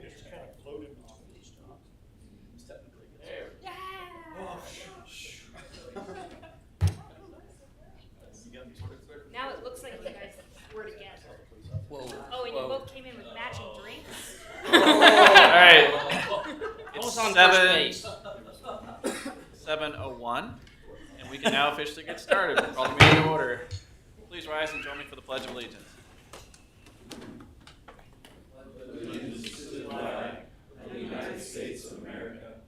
Just kind of floated off these jobs. There. Yeah. Oh, Now it looks like you guys were together. Whoa. Oh, and you both came in with matching drinks? All right. Almost It's on first base. 7:01, and we can now officially get started. We'll call the meeting to order. Please rise and join me for the Pledge of Allegiance. Allegiance to the flag of the United States of America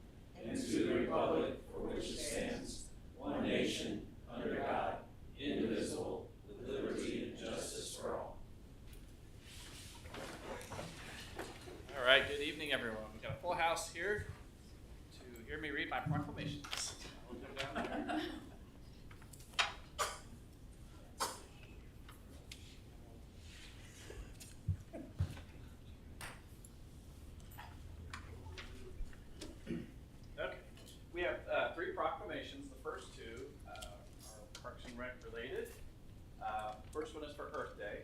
and to the republic for which it stands, one nation, under God, indivisible, with liberty and justice for all. All right, good evening, everyone. We've got a full house here to hear me read my proclamations. I'll go down there. Okay, we have three proclamations. The first two are Parks and Rec related. First one is for Earth Day.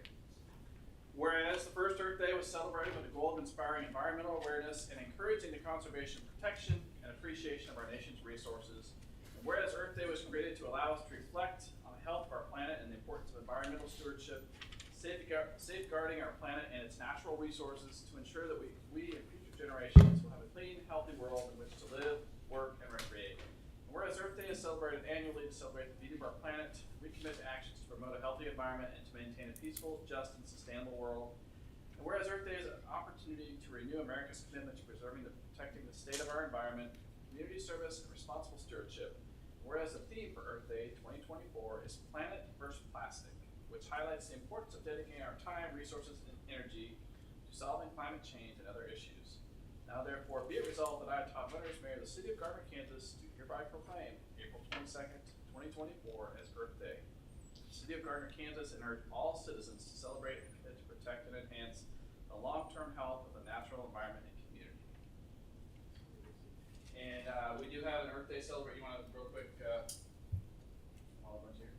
Whereas the first Earth Day was celebrated with the goal of inspiring environmental awareness and encouraging the conservation, protection, and appreciation of our nation's resources. And whereas Earth Day was created to allow us to reflect on the health of our planet and the importance of environmental stewardship, safeguarding our planet and its natural resources to ensure that we and future generations will have a clean, healthy world in which to live, work, and recreate. And whereas Earth Day is celebrated annually to celebrate the beauty of our planet, we commit to actions to promote a healthy environment and to maintain a peaceful, just, and sustainable world. And whereas Earth Day is an opportunity to renew America's commitment to preserving and protecting the state of our environment, community service, and responsible stewardship. And whereas the theme for Earth Day 2024 is Planet versus Plastic, which highlights the importance of dedicating our time, resources, and energy to solving climate change and other issues. Now therefore be it resolved that I, Todd Winters, Mayor of the City of Gardner, Kansas, do hereby proclaim April 22nd, 2024 as Earth Day. The City of Gardner, Kansas, and urge all citizens to celebrate and commit to protect and enhance the long-term health of the natural environment and community. And we do have an Earth Day celebrate. You want to real quick, while everyone's here?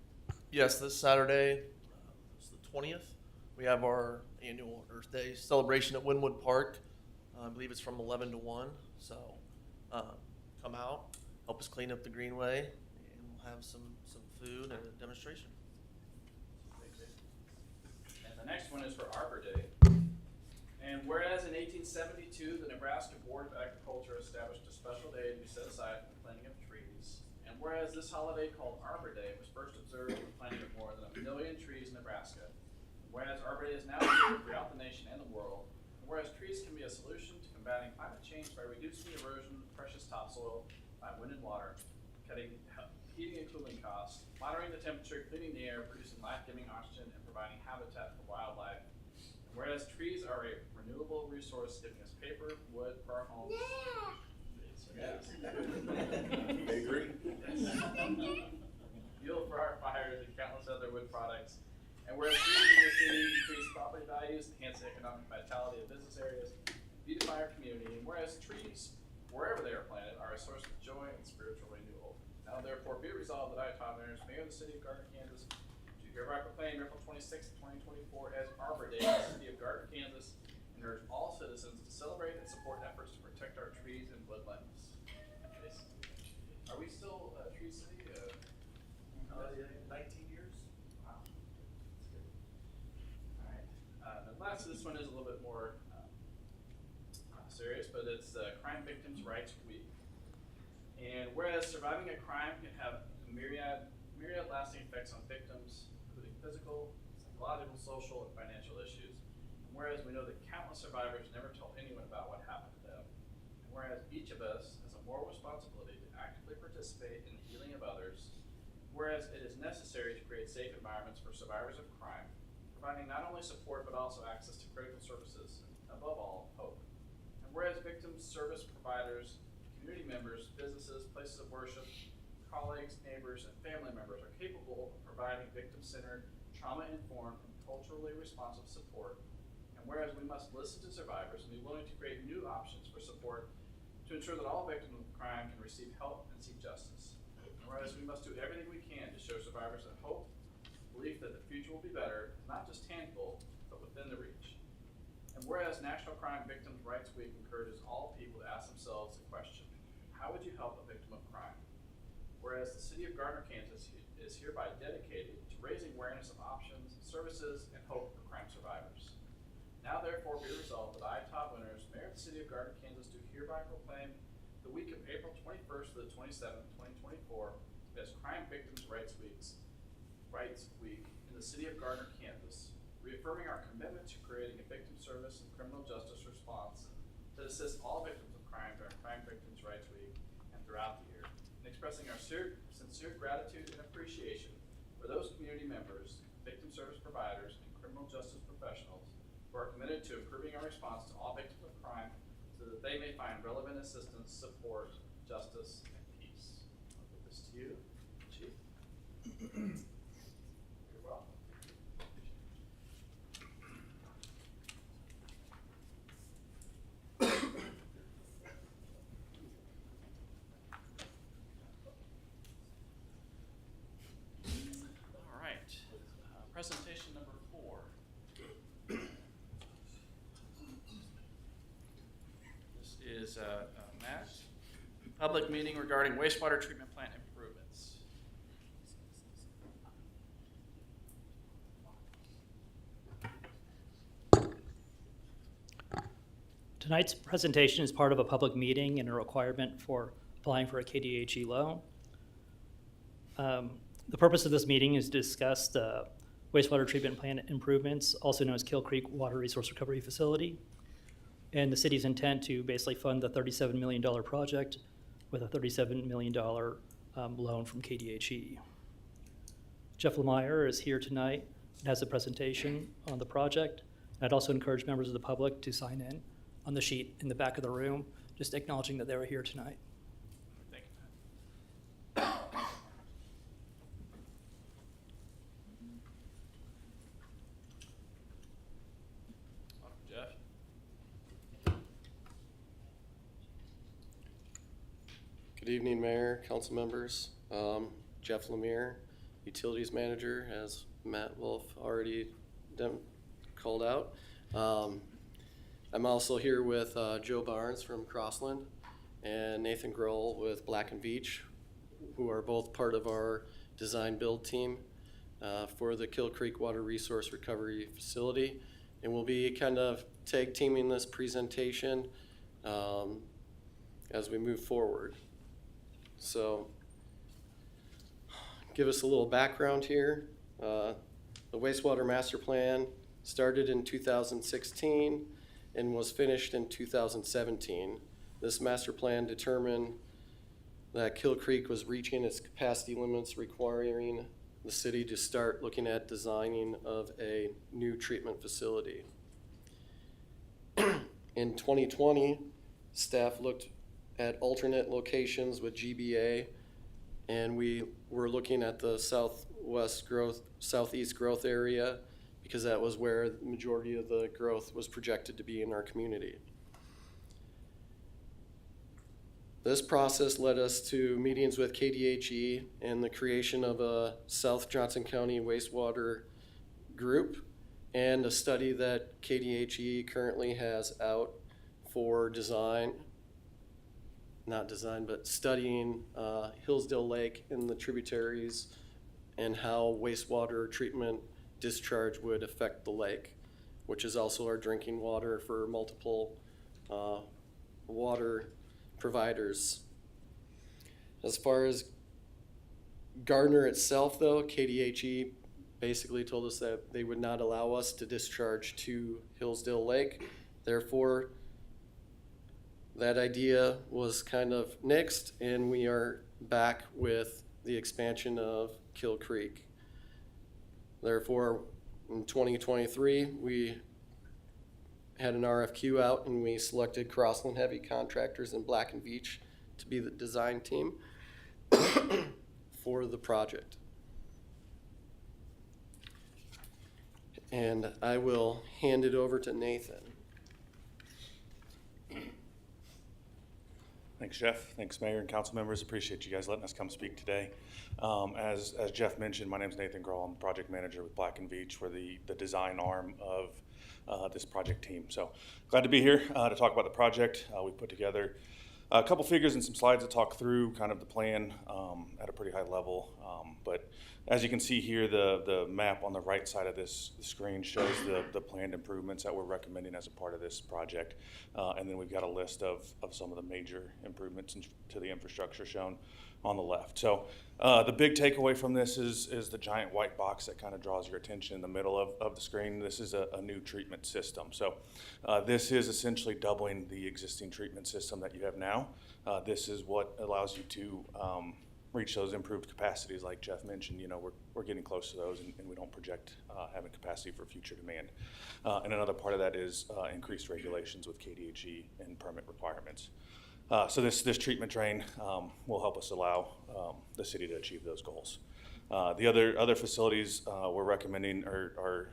Yes, this Saturday, it's the 20th. We have our annual Earth Day celebration at Wynwood Park. I believe it's from 11 to 1. So come out, help us clean up the greenway, and we'll have some food and a demonstration. And the next one is for Arbor Day. And whereas in 1872, the Nebraska Board of Agriculture established a special day to be set aside for the planting of trees. And whereas this holiday called Arbor Day was first observed with the planting of more than 1 million trees in Nebraska. And whereas Arbor Day is now observed throughout the nation and the world. And whereas trees can be a solution to combating climate change by reducing the erosion of precious topsoil by wind and water, cutting heating and cooling costs, monitoring the temperature, cleaning the air, producing life-giving oxygen, and providing habitat for wildlife. And whereas trees are a renewable resource, giving us paper, wood for our homes. Yes. They agree. Fuel for our fires and countless other wood products. And whereas trees in the city increase property values, enhance the economic vitality of business areas, beautify our community, and whereas trees, wherever they are planted, are a source of joy and spiritual renewal. Now therefore be it resolved that I, Todd Winters, Mayor of the City of Gardner, Kansas, do hereby proclaim April 26th, 2024 as Arbor Day in the City of Gardner, Kansas, and urge all citizens to celebrate and support efforts to protect our trees and woodlands. Are we still a tree city? 19 years. Wow. That's good. All right. And last, this one is a little bit more serious, but it's Crime Victims' Rights Week. And whereas surviving a crime can have myriad lasting effects on victims, including physical, psychological, social, and financial issues. And whereas we know that countless survivors never tell anyone about what happened to them. And whereas each of us has a moral responsibility to actively participate in the healing of others. Whereas it is necessary to create safe environments for survivors of crime, providing not only support but also access to critical services, and above all, hope. And whereas victims, service providers, community members, businesses, places of worship, colleagues, neighbors, and family members are capable of providing victim-centered, trauma-informed, and culturally responsive support. And whereas we must listen to survivors and be willing to create new options for support to ensure that all victims of crime can receive help and seek justice. And whereas we must do everything we can to show survivors that hope, belief that the future will be better, not just tangible, but within the reach. And whereas National Crime Victims' Rights Week encourages all people to ask themselves the question, how would you help a victim of crime? Whereas the city of Gardner, Kansas is hereby dedicated to raising awareness of options, services, and hope for crime survivors. Now therefore be resolved that I, Todd Winters, Mayor of the City of Gardner, Kansas, do hereby proclaim the week of April 21st to the 27th, 2024 as Crime Victims' Rights Week in the City of Gardner, Kansas, reaffirming our commitment to creating a victim service and criminal justice response that assists all victims of crime during Crime Victims' Rights Week and throughout the year, and expressing our sincere gratitude and appreciation for those community members, victim service providers, and criminal justice professionals who are committed to improving our response to all victims of crime so that they may find relevant assistance, support, justice, and peace. I'll give this to you, Chief. You're welcome. All right, presentation number 4. This is Matt. Public meeting regarding wastewater treatment plant improvements. Tonight's presentation is part of a public meeting and a requirement for applying for a KDHE loan. The purpose of this meeting is to discuss the wastewater treatment plant improvements, also known as Kill Creek Water Resource Recovery Facility, and the city's intent to basically fund the $37 million project with a $37 million loan from KDHE. Jeff Lemire is here tonight and has a presentation on the project. I'd also encourage members of the public to sign in on the sheet in the back of the room, just acknowledging that they were here tonight. Thank you, Matt. Welcome, Jeff. Good evening, Mayor, council members. Jeff Lemire, Utilities Manager, as Matt Wolf already called out. I'm also here with Joe Barnes from Crossland and Nathan Grohl with Black and Veatch, who are both part of our design build team for the Kill Creek Water Resource Recovery Facility. And we'll be kind of tag teaming this presentation as we move forward. So, give us a little background here. The wastewater master plan started in 2016 and was finished in 2017. This master plan determined that Kill Creek was reaching its capacity limits, requiring the city to start looking at designing of a new treatment facility. In 2020, staff looked at alternate locations with GBA, and we were looking at the southeast growth area because that was where the majority of the growth was projected to be in our community. This process led us to meetings with KDHE and the creation of a South Johnson County wastewater group and a study that KDHE currently has out for studying Hillsdale Lake and the tributaries and how wastewater treatment discharge would affect the lake, which is also our drinking water for multiple water providers. As far as Gardner itself though, KDHE basically told us that they would not allow us to discharge to Hillsdale Lake. Therefore, that idea was kind of nixed, and we are back with the expansion of Kill Creek. Therefore, in 2023, we had an RFQ out and we selected Crossland Heavy Contractors and Black and Veatch to be the design team for the project. And I will hand it over to Nathan. Thanks, Jeff. Thanks, Mayor and council members. Appreciate you guys letting us come speak today. As Jeff mentioned, my name is Nathan Grohl. I'm project manager with Black and Veatch. We're the design arm of this project team. So glad to be here to talk about the project. We put together a couple figures and some slides to talk through kind of the plan at a pretty high level. But as you can see here, the map on the right side of this screen shows the planned improvements that we're recommending as a part of this project. And then we've got a list of some of the major improvements to the infrastructure shown on the left. So the big takeaway from this is the giant white box that kind of draws your attention in the middle of the screen. This is a new treatment system. So this is essentially doubling the existing treatment system that you have now. This is what allows you to reach those improved capacities like Jeff mentioned. You know, we're getting close to those, and we don't project having capacity for future demand. And another part of that is increased regulations with KDHE and permit requirements. So this treatment drain will help us allow the city to achieve those goals. The other facilities we're recommending are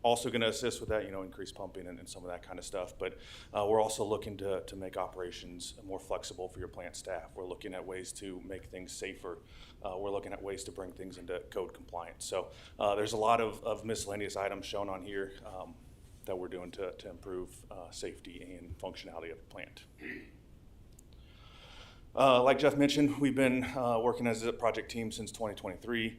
also going to assist with that, you know, increased pumping and some of that kind of stuff. But we're also looking to make operations more flexible for your plant staff. We're looking at ways to make things safer. We're looking at ways to bring things into code compliance. So there's a lot of miscellaneous items shown on here that we're doing to improve safety and functionality of the plant. Like Jeff mentioned, we've been working as a project team since 2023.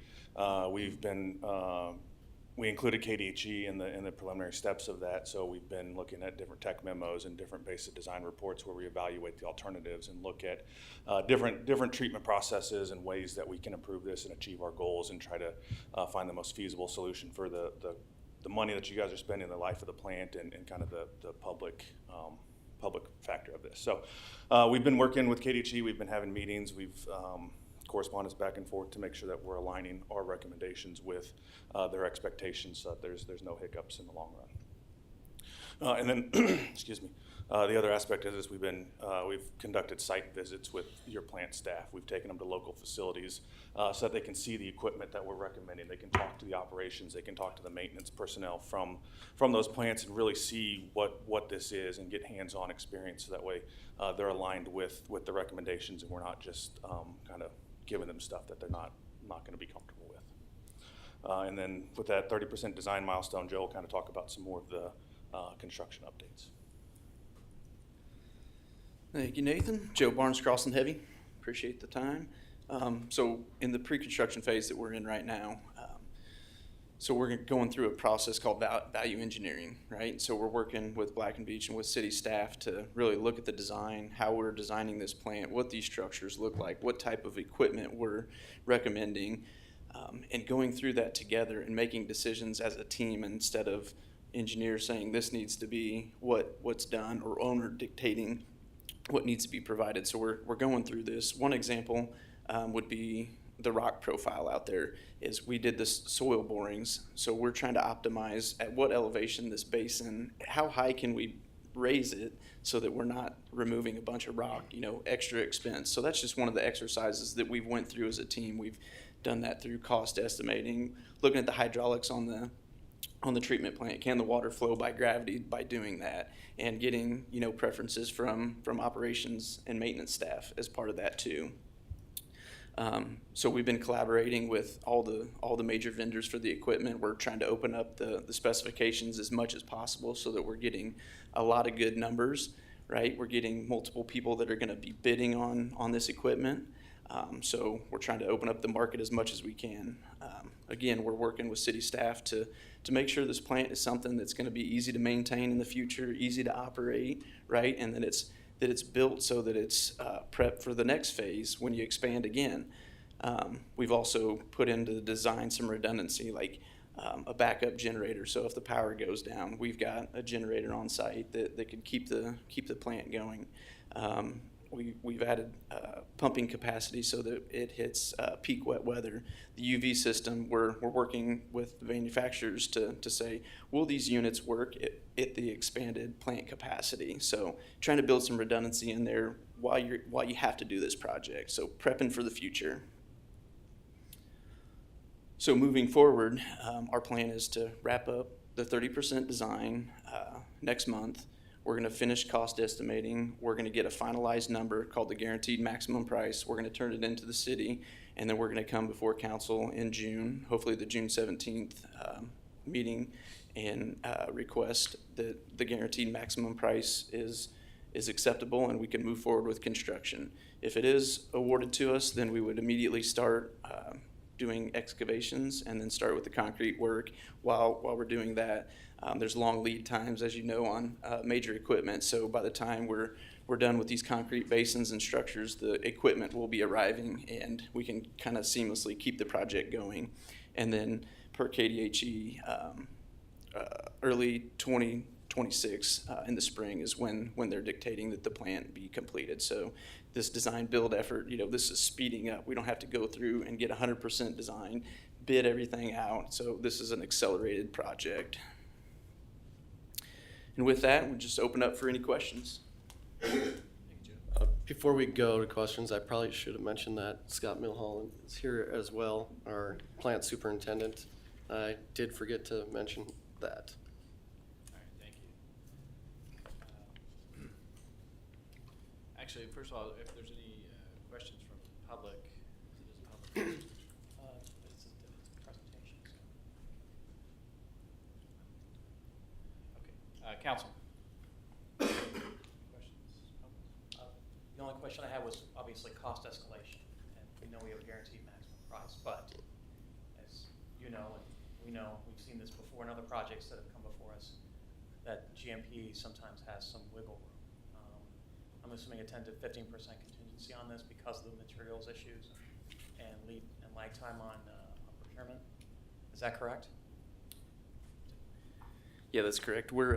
We included KDHE in the preliminary steps of that, so we've been looking at different tech memos and different basic design reports where we evaluate the alternatives and look at different treatment processes and ways that we can improve this and achieve our goals and try to find the most feasible solution for the money that you guys are spending, the life of the plant, and kind of the public factor of this. So we've been working with KDHE, we've been having meetings, we've correspondence back and forth to make sure that we're aligning our recommendations with their expectations so that there's no hiccups in the long run. And then, excuse me, the other aspect of this, we've conducted site visits with your plant staff. We've taken them to local facilities so that they can see the equipment that we're recommending. They can talk to the operations, they can talk to the maintenance personnel from those plants and really see what this is and get hands-on experience so that way they're aligned with the recommendations and we're not just kind of giving them stuff that they're not going to be comfortable with. And then with that 30% design milestone, Joe will kind of talk about some more of the construction updates. Thank you, Nathan. Joe Barnes, Crossing Heavy. Appreciate the time. So in the pre-construction phase that we're in right now, so we're going through a process called value engineering, right? So we're working with Black and Beach and with city staff to really look at the design, how we're designing this plant, what these structures look like, what type of equipment we're recommending, and going through that together and making decisions as a team instead of engineers saying this needs to be what's done or owner dictating what needs to be provided. So we're going through this. One example would be the rock profile out there. Is we did this soil borings, so we're trying to optimize at what elevation this basin, how high can we raise it so that we're not removing a bunch of rock, extra expense. So that's just one of the exercises that we've went through as a team. We've done that through cost estimating, looking at the hydraulics on the treatment plant. Can the water flow by gravity by doing that, and getting preferences from operations and maintenance staff as part of that too. So we've been collaborating with all the major vendors for the equipment. We're trying to open up the specifications as much as possible so that we're getting a lot of good numbers, right? We're getting multiple people that are going to be bidding on this equipment. So we're trying to open up the market as much as we can. Again, we're working with city staff to make sure this plant is something that's going to be easy to maintain in the future, easy to operate, right? And that it's built so that it's prepped for the next phase when you expand again. We've also put into the design some redundancy, like a backup generator. So if the power goes down, we've got a generator on site that could keep the plant going. We've added pumping capacity so that it hits peak wet weather. The UV system, we're working with the manufacturers to say, will these units work at the expanded plant capacity? So trying to build some redundancy in there while you have to do this project. So prepping for the future. So moving forward, our plan is to wrap up the 30% design next month. We're going to finish cost estimating. We're going to get a finalized number called the guaranteed maximum price. We're going to turn it into the city, and then we're going to come before council in June, hopefully the June 17th meeting, and request that the guaranteed maximum price is acceptable and we can move forward with construction. If it is awarded to us, then we would immediately start doing excavations and then start with the concrete work. While we're doing that, there's long lead times, as you know, on major equipment. So by the time we're done with these concrete basins and structures, the equipment will be arriving and we can kind of seamlessly keep the project going. And then per KDHE, early 2026 in the spring is when they're dictating that the plant be completed. So this design build effort, this is speeding up. We don't have to go through and get 100% design, bid everything out. So this is an accelerated project. And with that, we'll just open up for any questions. Before we go to questions, I probably should have mentioned that Scott Milholland is here as well, our plant superintendent. I did forget to mention that. All right, thank you. Actually, first of all, if there's any questions from the public, it is a public. It's a presentation. Okay, council. The only question I had was obviously cost escalation, and we know we have a guaranteed maximum price, but as you know, and we know, we've seen this before in other projects that have come before us, that GMP sometimes has some wiggle room. I'm assuming a 10 to 15% contingency on this because of the materials issues and lead and lag time on procurement. Is that correct? Yeah, that's correct. We're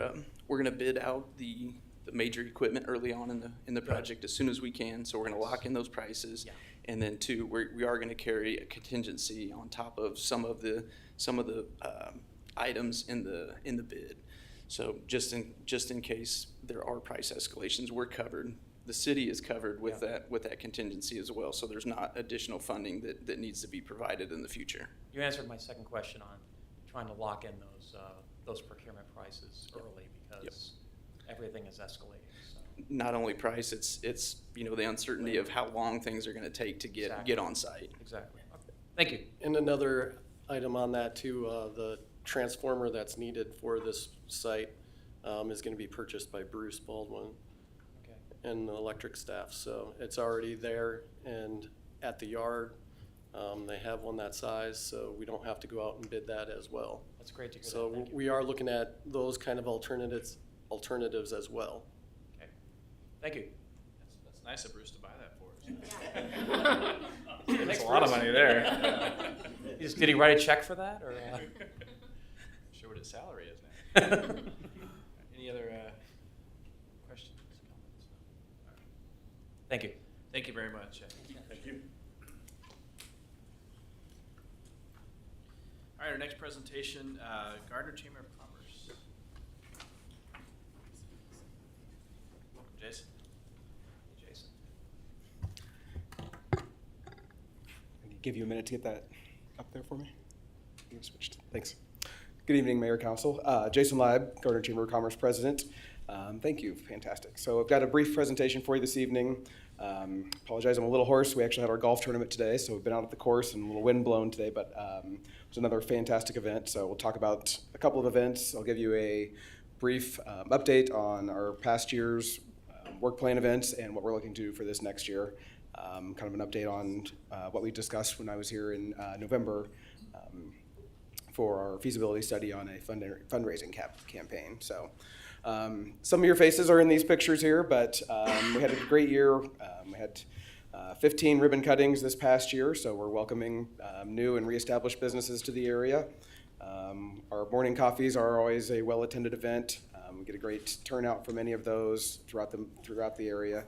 going to bid out the major equipment early on in the project as soon as we can. So we're going to lock in those prices, and then two, we are going to carry a contingency on top of some of the items in the bid. So just in case there are price escalations, we're covered. The city is covered with that contingency as well. So there's not additional funding that needs to be provided in the future. You answered my second question on trying to lock in those procurement prices early because everything is escalating. So. Not only price, it's the uncertainty of how long things are going to take to get on site. Exactly. Okay. Thank you. And another item on that too, the transformer that's needed for this site is going to be purchased by Bruce Baldwin and the electric staff. So it's already there and at the yard. They have one that size, so we don't have to go out and bid that as well. That's great to hear. So we are looking at those kind of alternatives as well. Okay. Thank you. That's nice of Bruce to buy that for us. Yeah. That's a lot of money there. Did he write a check for that, or? I'm sure what his salary is now. Any other questions, comments? Thank you. Thank you very much. Thank you. All right, our next presentation, Gardner Chamber of Commerce. Welcome, Jason. Hey, Jason. Can you give you a minute to get that up there for me? You switched. Thanks. Good evening, Mayor, Council. Jason Leib, Gardner Chamber of Commerce President. Thank you. Fantastic. So I've got a brief presentation for you this evening. Apologize, I'm a little hoarse. We actually had our golf tournament today, so we've been out at the course and a little wind blown today, but it was another fantastic event. So we'll talk about a couple of events. I'll give you a brief update on our past year's work plan events and what we're looking to do for this next year. Kind of an update on what we discussed when I was here in November for our feasibility study on a fundraising campaign. So some of your faces are in these pictures here, but we had a great year. We had 15 ribbon cuttings this past year, so we're welcoming new and reestablished businesses to the area. Our morning coffees are always a well-attended event. We get a great turnout for many of those throughout the area.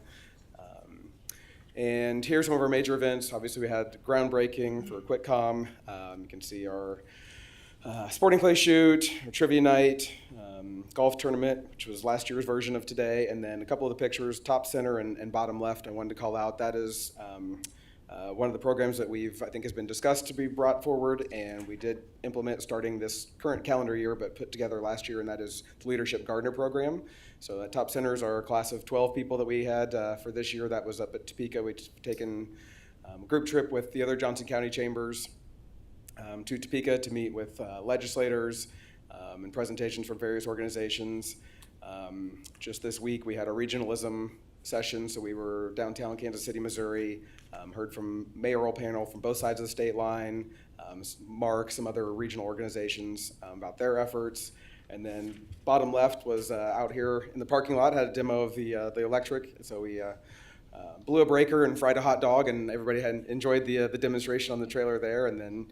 And here's some of our major events. Obviously, we had groundbreaking for QuickCom. You can see our sporting clay shoot, our trivia night, golf tournament, which was last year's version of today, and then a couple of the pictures, top center and bottom left, I wanted to call out. That is one of the programs that I think has been discussed to be brought forward, and we did implement starting this current calendar year, but put together last year, and that is the Leadership Gardner program. So that top center is our class of 12 people that we had for this year. That was up at Topeka. We'd taken a group trip with the other Johnson County chambers to Topeka to meet with legislators, and presentations from various organizations. Just this week, we had a regionalism session, so we were downtown Kansas City, Missouri, heard from mayoral panel from both sides of the state line, Mark, some other regional organizations about their efforts. And then bottom left was out here in the parking lot, had a demo of the electric. So we blew a breaker and fried a hot dog, and everybody had enjoyed the demonstration on the trailer there. And then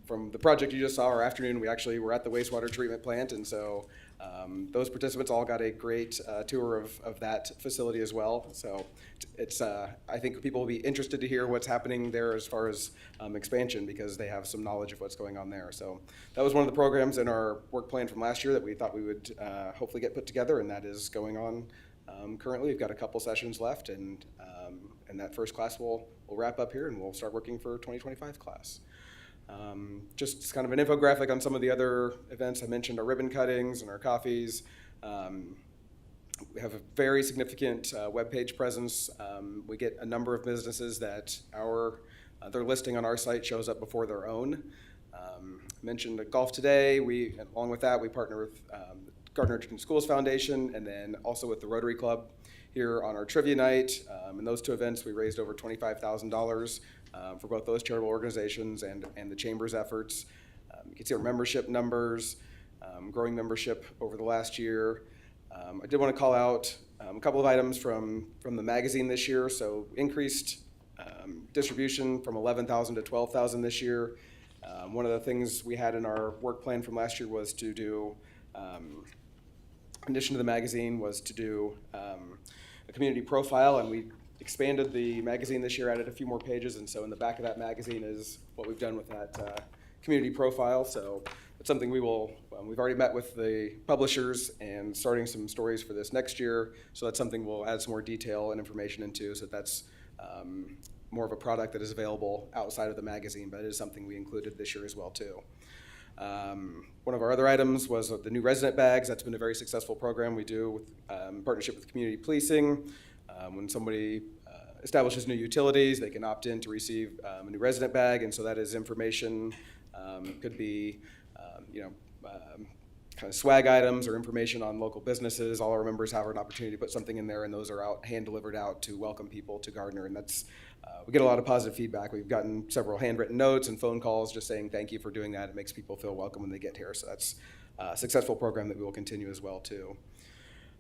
from the project you just saw, our afternoon, we actually were at the wastewater treatment plant, and so those participants all got a great tour of that facility as well. So it's I think people will be interested to hear what's happening there as far as expansion, because they have some knowledge of what's going on there. So that was one of the programs in our work plan from last year that we thought we would hopefully get put together, and that is going on currently. We've got a couple sessions left, and that first class will wrap up here, and we'll start working for 2025 class. Just kind of an infographic on some of the other events. I mentioned our ribbon cuttings and our coffees. We have a very significant webpage presence. We get a number of businesses that their listing on our site shows up before their own. Mentioned Golf Today. Along with that, we partner with Gardner Schools Foundation, and then also with the Rotary Club here on our trivia night. In those two events, we raised over $25,000 for both those charitable organizations and the Chamber's efforts. You can see our membership numbers, growing membership over the last year. I did want to call out a couple of items from the magazine this year. So increased distribution from 11,000 to 12,000 this year. One of the things we had in our work plan from last year was to do, in addition to the magazine, was to do a community profile, and we expanded the magazine this year, added a few more pages, and so in the back of that magazine is what we've done with that community profile. So it's something we've already met with the publishers and starting some stories for this next year. So that's something we'll add some more detail and information into, so that's more of a product that is available outside of the magazine, but it is something we included this year as well too. One of our other items was the new resident bags. That's been a very successful program we do with partnership with community policing. When somebody establishes new utilities, they can opt in to receive a new resident bag, and so that is information. Could be, kind of swag items or information on local businesses. All our members have an opportunity to put something in there, and those are hand delivered out to welcome people to Gardner, and that's we get a lot of positive feedback. We've gotten several handwritten notes and phone calls just saying thank you for doing that. It makes people feel welcome when they get here, so that's a successful program that we will continue as well too.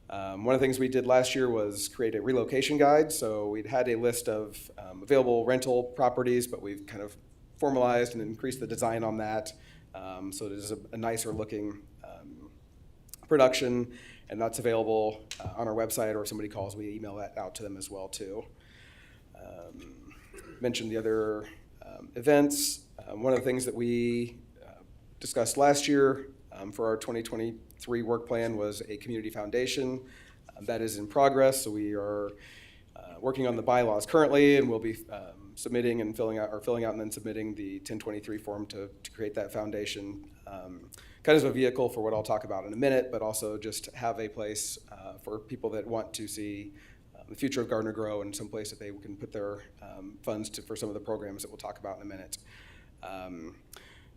One of the things we did last year was create a relocation guide. So we'd had a list of available rental properties, but we've kind of formalized and increased the design on that. So it is a nicer looking production, and that's available on our website, or if somebody calls, we email that out to them as well too. Mentioned the other events. One of the things that we discussed last year for our 2023 work plan was a community foundation. That is in progress, so we are working on the bylaws currently, and we'll be submitting and filling out and then submitting the 1023 form to create that foundation. Kind of a vehicle for what I'll talk about in a minute, but also just have a place for people that want to see the future of Gardner grow, and some place that they can put their funds for some of the programs that we'll talk about in a minute.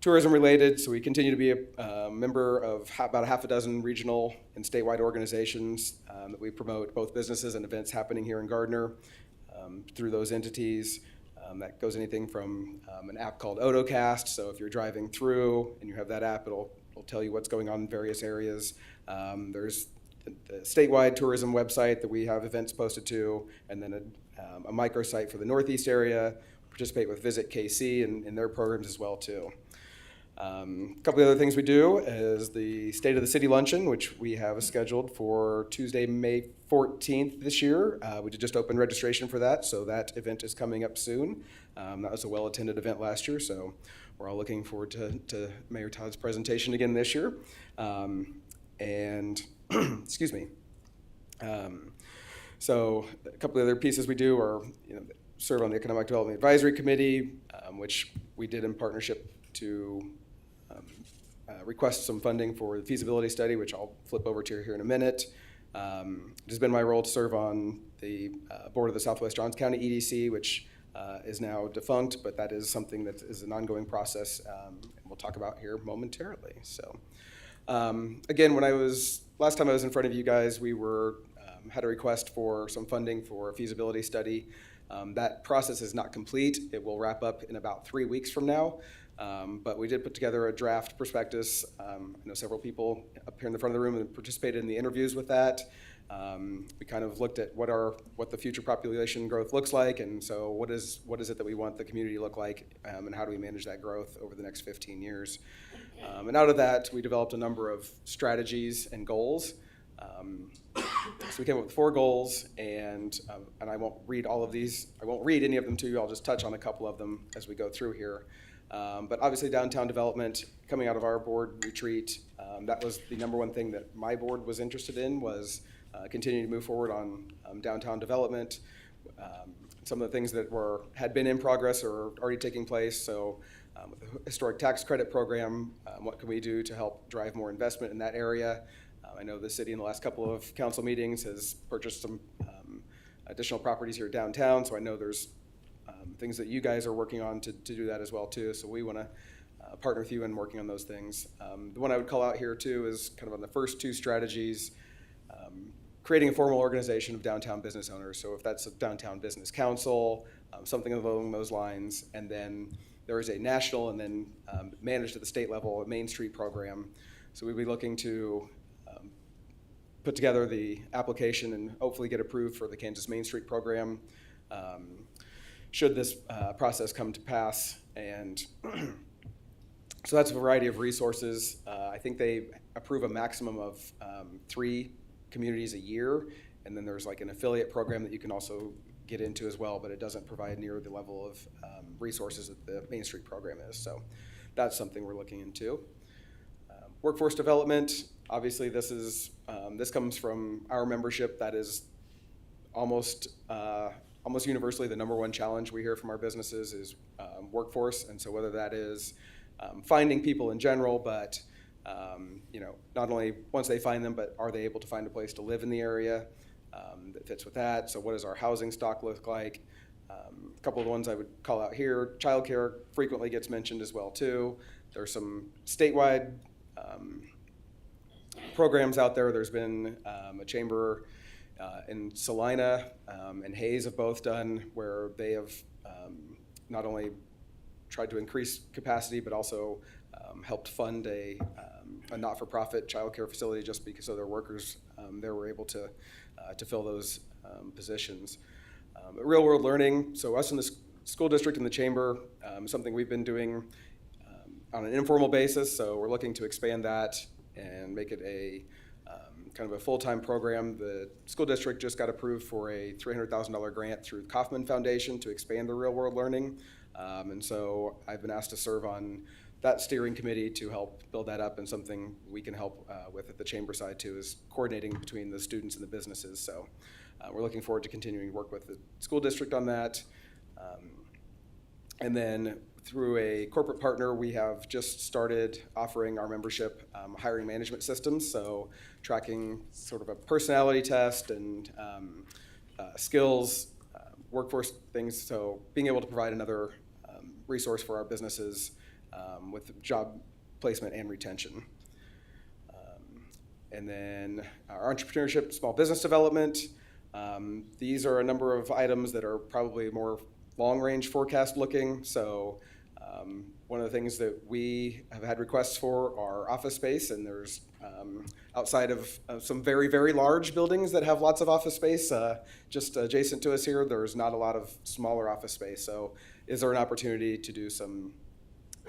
Tourism related, so we continue to be a member of about a half a dozen regional and statewide organizations that we promote both businesses and events happening here in Gardner through those entities. That goes anything from an app called AutoCast, so if you're driving through and you have that app, it'll tell you what's going on in various areas. There's the statewide tourism website that we have events posted to, and then a microsite for the Northeast area. Participate with Visit KC and their programs as well too. A couple of other things we do is the State of the City Luncheon, which we have scheduled for Tuesday, May 14th this year. We did just open registration for that, so that event is coming up soon. That was a well-attended event last year, so we're all looking forward to Mayor Todd's presentation again this year. And excuse me. So a couple of other pieces we do are serve on the Economic Development Advisory Committee, which we did in partnership to request some funding for the feasibility study, which I'll flip over to here in a minute. It has been my role to serve on the board of the Southwest Johns County EDC, which is now defunct, but that is something that is an ongoing process, and we'll talk about here momentarily. So Again, last time I was in front of you guys, we had a request for some funding for a feasibility study. That process is not complete. It will wrap up in about 3 weeks from now. But we did put together a draft prospectus. I know several people up here in the front of the room have participated in the interviews with that. We kind of looked at what the future population growth looks like, and so what is it that we want the community to look like, and how do we manage that growth over the next 15 years. And out of that, we developed a number of strategies and goals. So we came up with 4 goals, and I won't read all of these. I won't read any of them to you. I'll just touch on a couple of them as we go through here. But obviously downtown development, coming out of our board retreat, that was the number one thing that my board was interested in, was continuing to move forward on downtown development. Some of the things that had been in progress or already taking place. So with the historic tax credit program, what can we do to help drive more investment in that area? I know the city in the last couple of council meetings has purchased some additional properties here downtown, so I know there's things that you guys are working on to do that as well too. So we want to partner with you in working on those things. The one I would call out here too is kind of on the first 2 strategies, creating a formal organization of downtown business owners. So if that's a downtown business council, something along those lines, and then there is a national and then managed at the state level, a Main Street program. So we'd be looking to put together the application and hopefully get approved for the Kansas Main Street program. Should this process come to pass. And so that's a variety of resources. I think they approve a maximum of 3 communities a year, and then there's like an affiliate program that you can also get into as well, but it doesn't provide near the level of resources that the Main Street program is. So that's something we're looking into. Workforce development, obviously this comes from our membership. That is almost universally the number one challenge we hear from our businesses is workforce. And so whether that is finding people in general, but not only once they find them, but are they able to find a place to live in the area that fits with that? So what does our housing stock look like? A couple of the ones I would call out here, childcare frequently gets mentioned as well too. There's some statewide programs out there. There's been a chamber in Salina and Hayes have both done where they have not only tried to increase capacity, but also helped fund a not-for-profit childcare facility just because of their workers. They were able to fill those positions. Real-world learning, so us in the school district and the chamber, something we've been doing on an informal basis, so we're looking to expand that and make it a kind of a full-time program. The school district just got approved for a $300,000 grant through the Kauffman Foundation to expand the real-world learning. And so I've been asked to serve on that steering committee to help build that up, and something we can help with at the chamber side too is coordinating between the students and the businesses. So we're looking forward to continuing to work with the school district on that. And then through a corporate partner, we have just started offering our membership hiring management systems, so tracking sort of a personality test and skills, workforce things, so being able to provide another resource for our businesses with job placement and retention. And then our entrepreneurship, small business development. These are a number of items that are probably more long-range forecast looking. So one of the things that we have had requests for are office space, and there's outside of some very, very large buildings that have lots of office space, just adjacent to us here, there's not a lot of smaller office space. So is there an opportunity to do some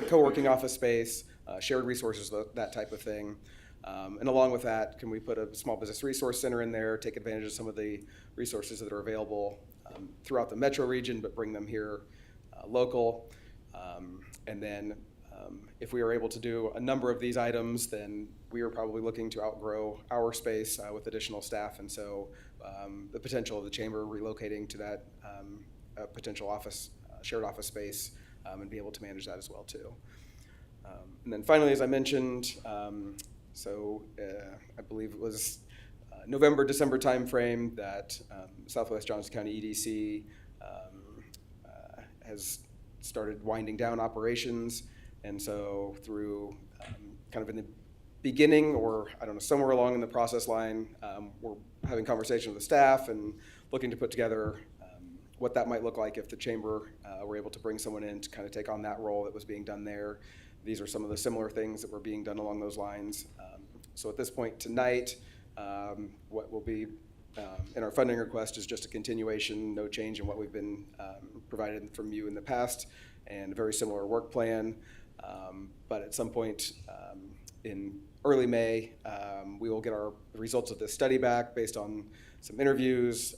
co-working office space, shared resources, that type of thing? And along with that, can we put a small business resource center in there, take advantage of some of the resources that are available throughout the metro region, but bring them here local? And then if we are able to do a number of these items, then we are probably looking to outgrow our space with additional staff. And so the potential of the chamber relocating to that potential office, shared office space, and be able to manage that as well too. And then finally, as I mentioned, I believe it was November, December timeframe that Southwest Johnson County EDC has started winding down operations. And so through kind of in the beginning, or I don't know, somewhere along in the process line, we're having conversations with the staff and looking to put together what that might look like if the chamber were able to bring someone in to kind of take on that role that was being done there. These are some of the similar things that were being done along those lines. So at this point tonight, what will be in our funding request is just a continuation, no change in what we've been provided from you in the past, and a very similar work plan. But at some point in early May, we will get our results of this study back based on some interviews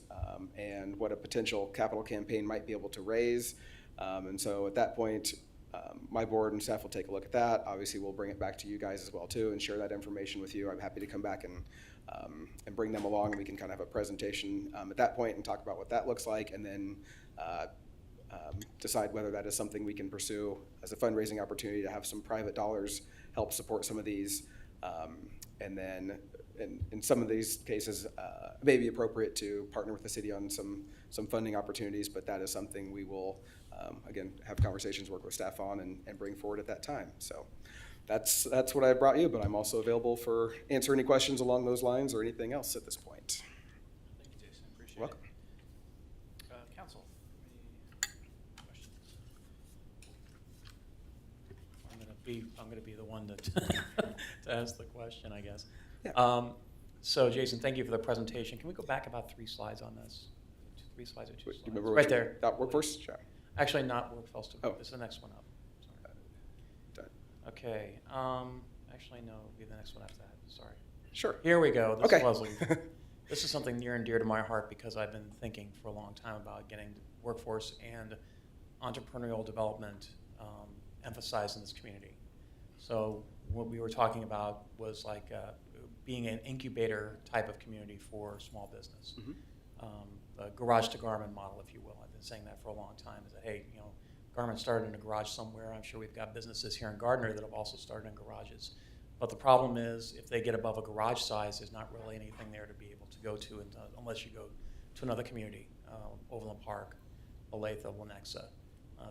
and what a potential capital campaign might be able to raise. And so at that point, my board and staff will take a look at that. Obviously, we'll bring it back to you guys as well too and share that information with you. I'm happy to come back and bring them along, and we can kind of have a presentation at that point and talk about what that looks like, and then decide whether that is something we can pursue as a fundraising opportunity to have some private dollars help support some of these. And then in some of these cases, it may be appropriate to partner with the city on some funding opportunities, but that is something we will, again, have conversations, work with staff on, and bring forward at that time. So that's what I brought you, but I'm also available for answer any questions along those lines or anything else at this point. Thank you, Jason. Appreciate Welcome. it. Council, any questions? I'm gonna be the one to ask the question, I guess. Yeah. So Jason, thank you for the presentation. Can we go back about 3 slides on this? 3 slides or 2 Do you slides? remember Right which there. That workforce? Sure. Actually, not workforce. Oh. This is the next one up. Sorry. Done. Okay. Actually, no. It'll be the next one after that. Sorry. Sure. Here we go. This Okay. is Leslie. This is something near and dear to my heart because I've been thinking for a long time about getting workforce and entrepreneurial development emphasized in this community. So what we were talking about was like being an incubator type of community for small business. Mhm. The garage to Garmin model, if you will. I've been saying that for a long time. Is that, hey, you know, Garmin started in a garage somewhere. I'm sure we've got businesses here in Gardner that have also started in garages. But the problem is, if they get above a garage size, there's not really anything there to be able to go to unless you go to another community, Overland Park, Olathe, Lenexa.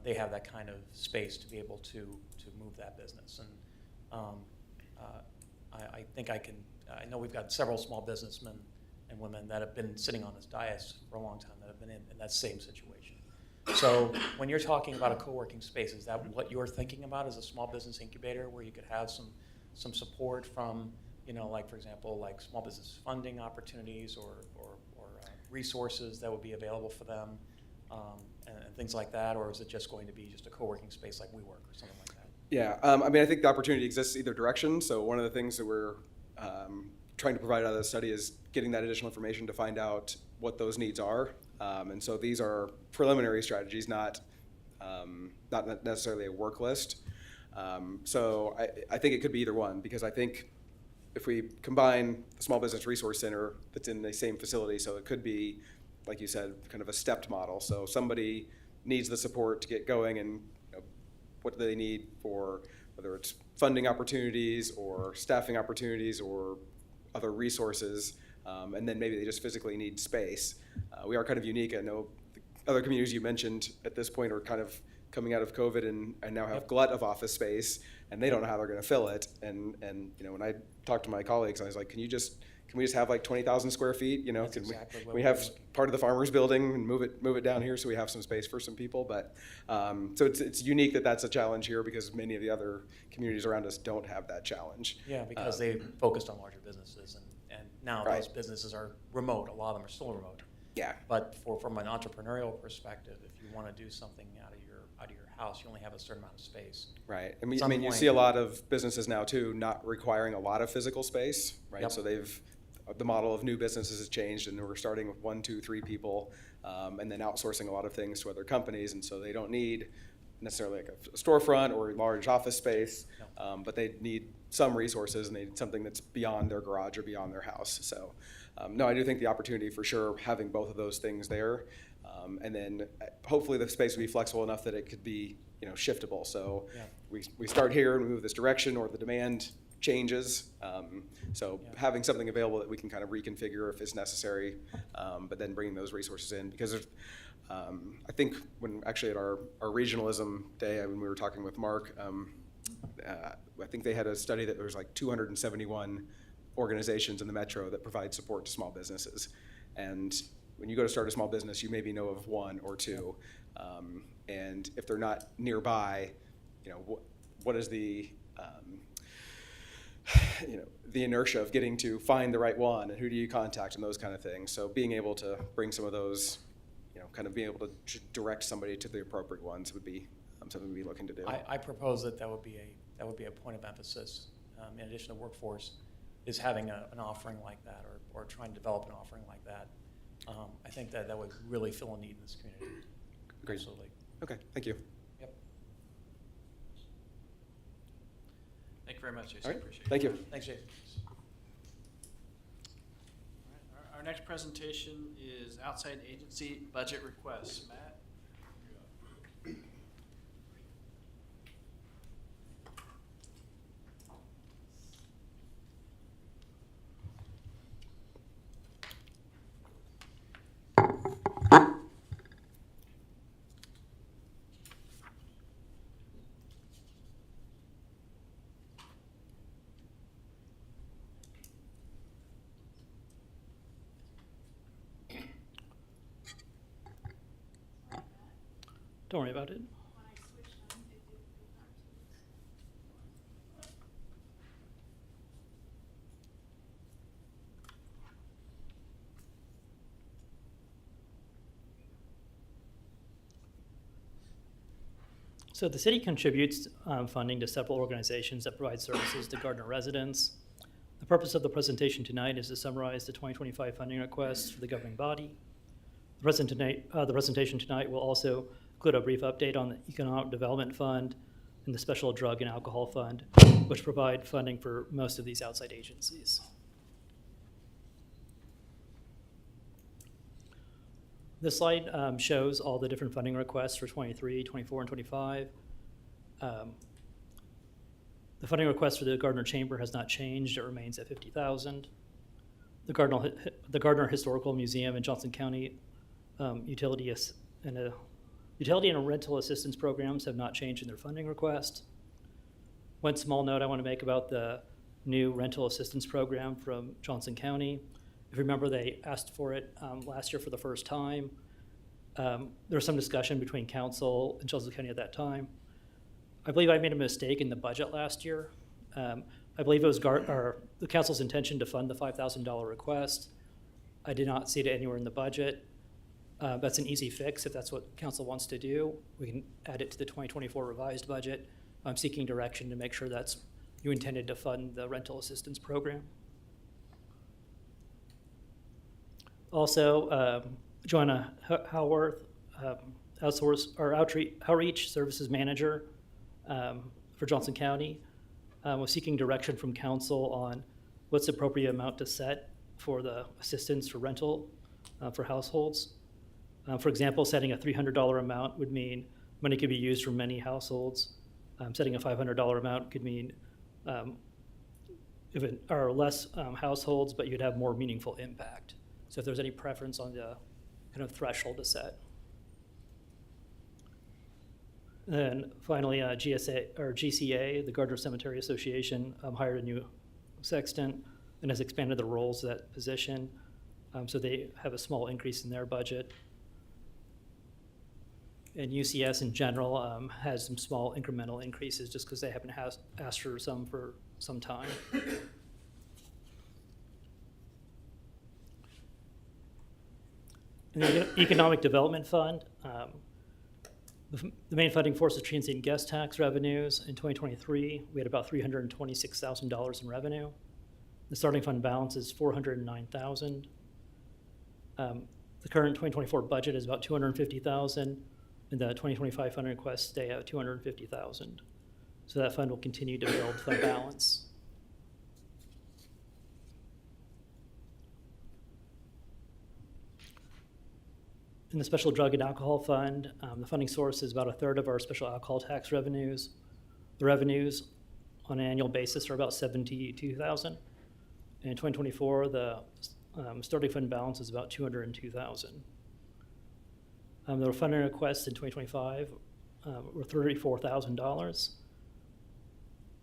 They have that kind of space to be able to move that business. And I think I know we've got several small businessmen and women that have been sitting on this dais for a long time that have been in that same situation. So when you're talking about a co-working space, is that what you're thinking about as a small business incubator where you could have some support from, you know, like for example, like small business funding opportunities or resources that would be available for them and things like that? Or is it just going to be just a co-working space like WeWork or something like that? Yeah, I mean, I think the opportunity exists either direction. So one of the things that we're trying to provide out of the study is getting that additional information to find out what those needs are. And so these are preliminary strategies, not necessarily a work list. So I think it could be either one, because I think if we combine the Small Business Resource Center that's in the same facility, so it could be, like you said, kind of a stepped model. So somebody needs the support to get going, and what do they need for, whether it's funding opportunities or staffing opportunities or other resources, and then maybe they just physically need space. We are kind of unique. I know the other communities you mentioned at this point are kind of coming out of COVID and now have glut of office space, and they don't know how they're going to fill it. And you know, when I talked to my colleagues, I was like, can we just have like 20,000 square feet? You know, That's can exactly what we we're have looking. part of the farmers building and move it down here so we have some space for some people? But so it's unique that that's a challenge here, because many of the other communities around us don't have that challenge. Yeah, because they focused on larger businesses, and now Right. those businesses are remote. A lot of them are still remote. Yeah. But from an entrepreneurial perspective, if you want to do something out of your house, you only have a certain amount of space. Right. I At mean, some you point- see a lot of businesses now too not requiring a lot of physical space, right? Yep. So the model of new businesses has changed, and we're starting with 1, 2, 3 people, and then outsourcing a lot of things to other companies, and so they don't need necessarily like a storefront or a large office space, but they need some resources, and they need something that's beyond their garage or beyond their house. So, no, I do think the opportunity for sure, having both of those things there, and then hopefully the space will be flexible enough that it could be, you know, shiftable. So Yeah. we start here and we move this direction, or the demand changes. So Yeah. having something available that we can kind of reconfigure if it's necessary, but then bringing those resources in, because there's, I think when actually at our regionalism day, when we were talking with Mark, I think they had a study that there was like 271 organizations in the metro that provide support to small businesses. And when you go to start a small business, you maybe know of one or two. And if they're not nearby, what is the, the inertia of getting to find the right one, and who do you contact, and those kind of things. So being able to bring some of those, kind of being able to direct somebody to the appropriate ones would be something we'd be looking to do. I propose that would be a point of emphasis, in addition to workforce, is having an offering like that, or trying to develop an offering like that. I think that would really fill a need in this community. Agreed. Absolutely. Okay, thank you. Yep. Thank you very much, Jason. All right, Appreciate it. thank you. Thanks, Jason. All right, our next presentation is outside agency budget requests. Matt? Don't worry about it. So the city contributes funding to several organizations that provide services to Gardner residents. The purpose of the presentation tonight is to summarize the 2025 funding requests for the governing body. The presentation tonight will also include a brief update on the Economic Development Fund and the Special Drug and Alcohol Fund, which provide funding for most of these outside agencies. This slide shows all the different funding requests for 23, 24, and 25. The funding request for the Gardner Chamber has not changed. It remains at $50,000. The Gardner Historical Museum in Johnson County utility and rental assistance programs have not changed in their funding request. One small note I want to make about the new rental assistance program from Johnson County. If you remember, they asked for it last year for the first time. There was some discussion between council and Johnson County at that time. I believe I made a mistake in the budget last year. I believe it was the council's intention to fund the $5,000 request. I did not see it anywhere in the budget. That's an easy fix if that's what council wants to do. We can add it to the 2024 revised budget. I'm seeking direction to make sure you intended to fund the rental assistance program. Also, Joanna Howarth, outreach services manager for Johnson County, was seeking direction from council on what's the appropriate amount to set for the assistance for rental for households. For example, setting a $300 amount would mean money could be used for many households. Setting a $500 amount could mean if it are less households, but you'd have more meaningful impact. So if there's any preference on the kind of threshold to set. And then finally, GCA, the Gardner Cemetery Association, hired a new sexton and has expanded the roles of that position. So they have a small increase in their budget. And UCS in general has some small incremental increases just because they haven't asked for some time. In the Economic Development Fund, the main funding source is transient guest tax revenues. In 2023, we had about $326,000 in revenue. The starting fund balance is $409,000. The current 2024 budget is about $250,000. And the 2025 funding requests stay at $250,000. So that fund will continue to build fund balance. In the Special Drug and Alcohol Fund, the funding source is about a third of our special alcohol tax revenues. The revenues on an annual basis are about $72,000. And in 2024, the starting fund balance is about $202,000. The funding requests in 2025 were $34,000.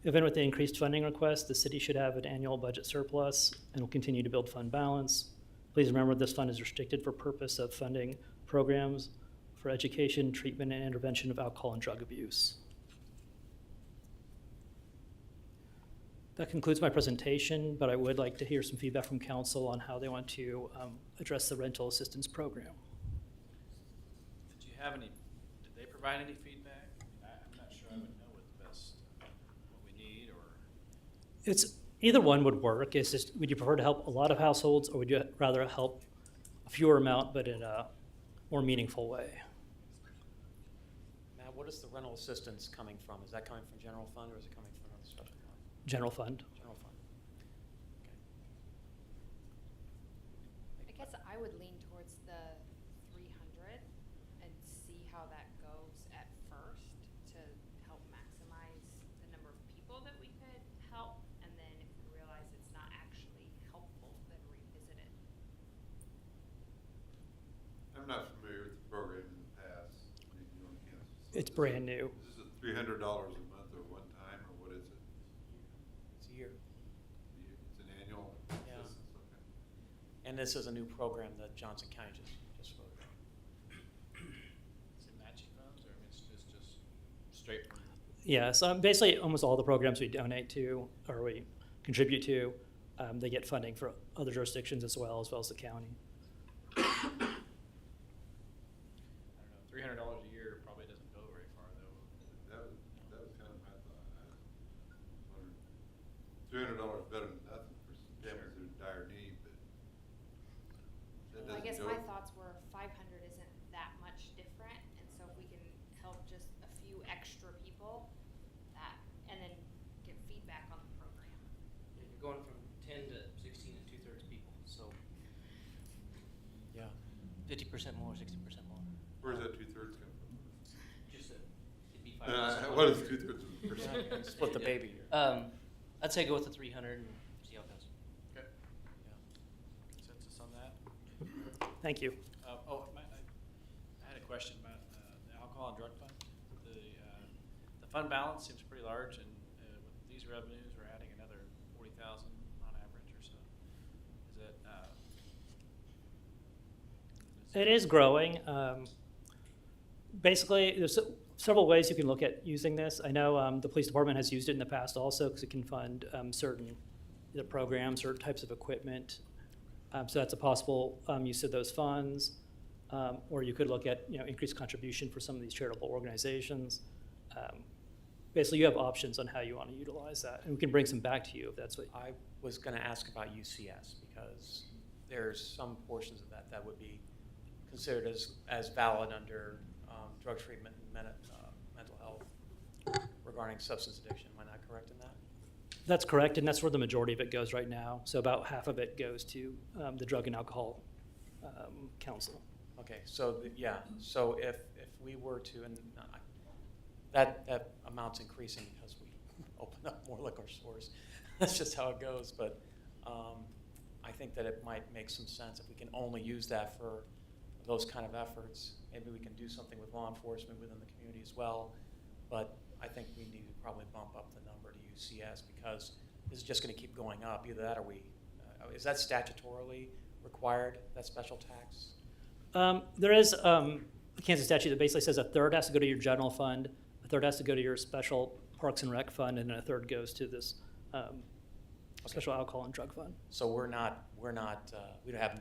Even with the increased funding request, the city should have an annual budget surplus and will continue to build fund balance. Please remember this fund is restricted for purpose of funding programs for education, treatment, and intervention of alcohol and drug abuse. That concludes my presentation, but I would like to hear some feedback from council on how they want to address the rental assistance program. Did you have any, did they provide any feedback? I'm not sure I would know what the best, what we need, or. It's either one would work. It's just, would you prefer to help a lot of households, or would you rather help a fewer amount but in a more meaningful way? Matt, what is the rental assistance coming from? Is that coming from general fund or is it coming from another special fund? General fund. General fund. I guess I would lean towards the 300 and see how that goes at first to help maximize the number of people that we could help, and then if we realize it's not actually helpful, then revisit it. I'm not familiar with the program in the past. Maybe you want to answer. It's brand new. Is it $300 a month or one time, or what is it? It's a year. It's an annual Yeah. assistance, okay. And this is a new program that Johnson County just voted on. Is it matching funds, or it's just straight from? Yeah, so basically almost all the programs we donate to or we contribute to, they get funding for other jurisdictions as well as the county. I don't know, $300 a year probably doesn't go very far, though. That was kind of my thought. I was wondering, $300 better than nothing for some families that are in dire need, but that Well, I doesn't guess go. my thoughts were 500 isn't that much different, and so if we can help just a few extra people, that, and then get feedback on the program. You're going from 10 to 16 and 2/3 people, so Yeah. 50% more, 60% more. Where's that 2/3 come from? Just it'd be 5%. What is 2/3 of a person? Yeah, split the baby here. I'd say go with the 300 and see how it goes. Okay. Consensus on that? Thank you. I had a question about the alcohol and drug fund. The fund balance seems pretty large, and with these revenues, we're adding another 40,000 on average or so. Is it? It is growing. Basically, there's several ways you can look at using this. I know the police department has used it in the past also because it can fund certain either programs or types of equipment. So that's a possible use of those funds. Or you could look at increased contribution for some of these charitable organizations. Basically, you have options on how you want to utilize that, and we can bring some back to you if that's what. I was going to ask about UCS because there's some portions of that would be considered as valid under drug treatment and mental health regarding substance addiction. Am I not correct in that? That's correct, and that's where the majority of it goes right now. So about half of it goes to the Drug and Alcohol Council. Okay, so yeah, so if we were to, and that amount's increasing because we open up more liquor stores. That's just how it goes. But I think that it might make some sense if we can only use that for those kind of efforts. Maybe we can do something with law enforcement within the community as well. But I think we need to probably bump up the number to UCS because this is just going to keep going up. Either that or we, is that statutorily required, that special tax? There is a Kansas statute that basically says a third has to go to your general fund, a third has to go to your special Parks and Rec fund, and then a third goes to this special alcohol and drug fund. So we don't have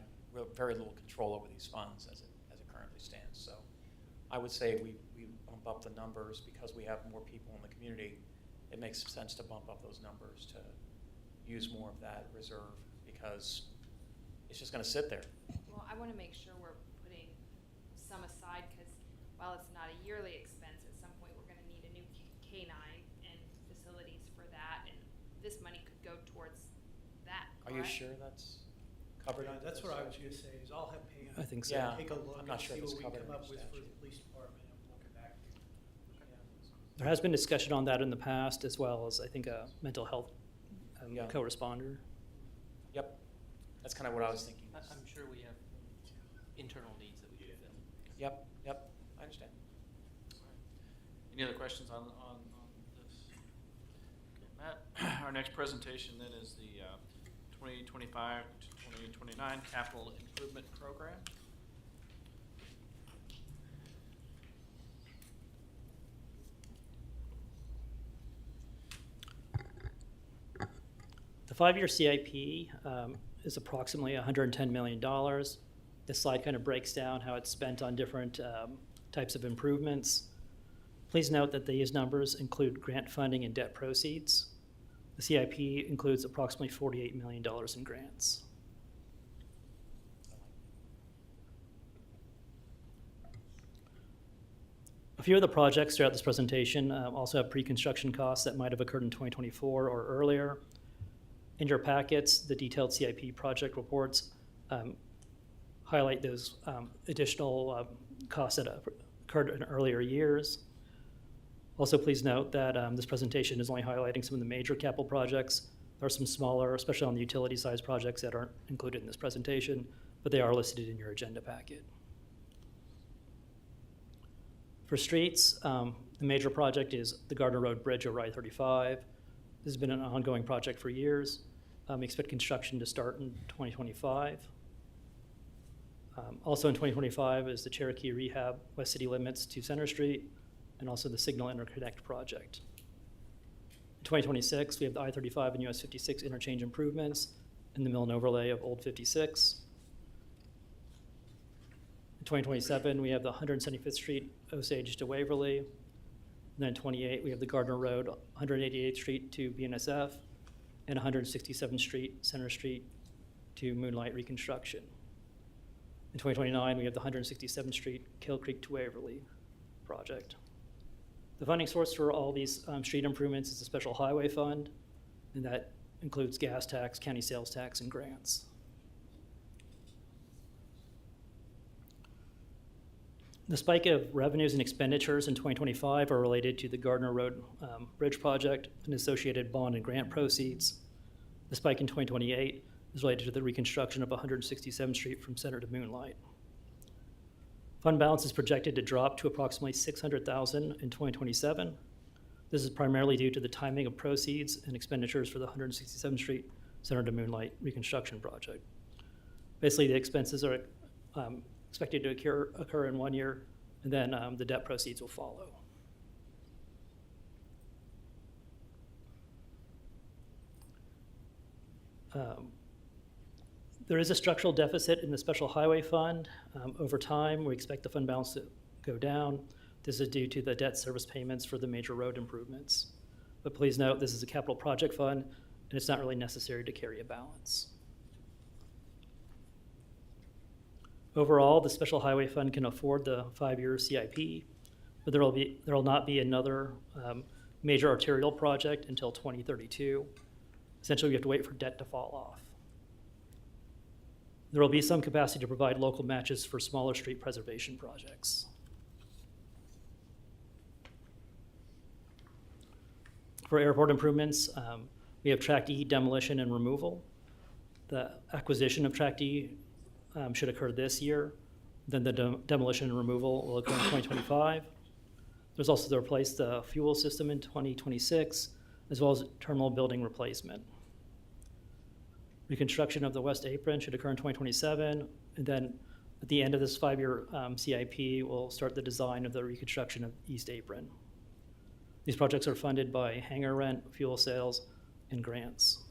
very little control over these funds as it currently stands. So I would say we bump up the numbers because we have more people in the community. It makes sense to bump up those numbers to use more of that reserve because it's just going to sit there. Well, I want to make sure we're putting some aside because while it's not a yearly expense, at some point we're going to need a new K-9 and facilities for that, and this money could go towards that. Are you correct? sure that's covered? Yeah, under that's this? what I was gonna say, is I'll have Pam. I think so. Yeah. Take a look I'm and not sure see if it's what we can covered come under up with for statute. the police department, and we'll get back to you. There has been discussion on that in the past, as well as I think a mental health Yeah. co-responder. Yep. That's kind of what I was thinking. I'm sure we have internal needs that we can fill. Yep. I understand. Any other questions on this? Okay, Our next presentation then is the 2025 to 2029 Capital Improvement Program. The 5-year CIP is approximately $110 million. This slide kind of breaks down how it's spent on different types of improvements. Please note that these numbers include grant funding and debt proceeds. The CIP includes approximately $48 million in grants. A few of the projects throughout this presentation also have pre-construction costs that might have occurred in 2024 or earlier. In your packets, the detailed CIP project reports highlight those additional costs that occurred in earlier years. Also, please note that this presentation is only highlighting some of the major capital projects. There are some smaller, especially on the utility size projects, that aren't included in this presentation, but they are listed in your agenda packet. For streets, the major project is the Gardner Road Bridge over I-35. This has been an ongoing project for years. We expect construction to start in 2025. Also in 2025 is the Cherokee Rehab West City Limits to Center Street, and also the Signal Interconnect project. In 2026, we have the I-35 and US 56 interchange improvements and the mill and overlay of Old 56. In 2027, we have the 175th Street Osage to Waverly. And then in 28, we have the Gardner Road, 188th Street to BNSF, and 167th Street, Center Street to Moonlight reconstruction. In 2029, we have the 167th Street, Kill Creek to Waverly project. The funding source for all these street improvements is the Special Highway Fund, and that includes gas tax, county sales tax, and grants. The spike of revenues and expenditures in 2025 are related to the Gardner Road Bridge project and associated bond and grant proceeds. The spike in 2028 is related to the reconstruction of 167th Street from Center to Moonlight. Fund balance is projected to drop to approximately $600,000 in 2027. This is primarily due to the timing of proceeds and expenditures for the 167th Street Center to Moonlight reconstruction project. Basically, the expenses are expected to occur in 1 year, and then the debt proceeds will follow. There is a structural deficit in the Special Highway Fund. Over time, we expect the fund balance to go down. This is due to the debt service payments for the major road improvements. But please note, this is a capital project fund, and it's not really necessary to carry a balance. Overall, the Special Highway Fund can afford the 5-year CIP, but there will not be another major arterial project until 2032. Essentially, we have to wait for debt to fall off. There will be some capacity to provide local matches for smaller street preservation projects. For airport improvements, we have Tract E demolition and removal. The acquisition of Tract E should occur this year. Then the demolition and removal will occur in 2025. There's also to replace the fuel system in 2026, as well as terminal building replacement. Reconstruction of the west apron should occur in 2027, and then at the end of this 5-year CIP, we'll start the design of the reconstruction of east apron. These projects are funded by hangar rent, fuel sales, and grants.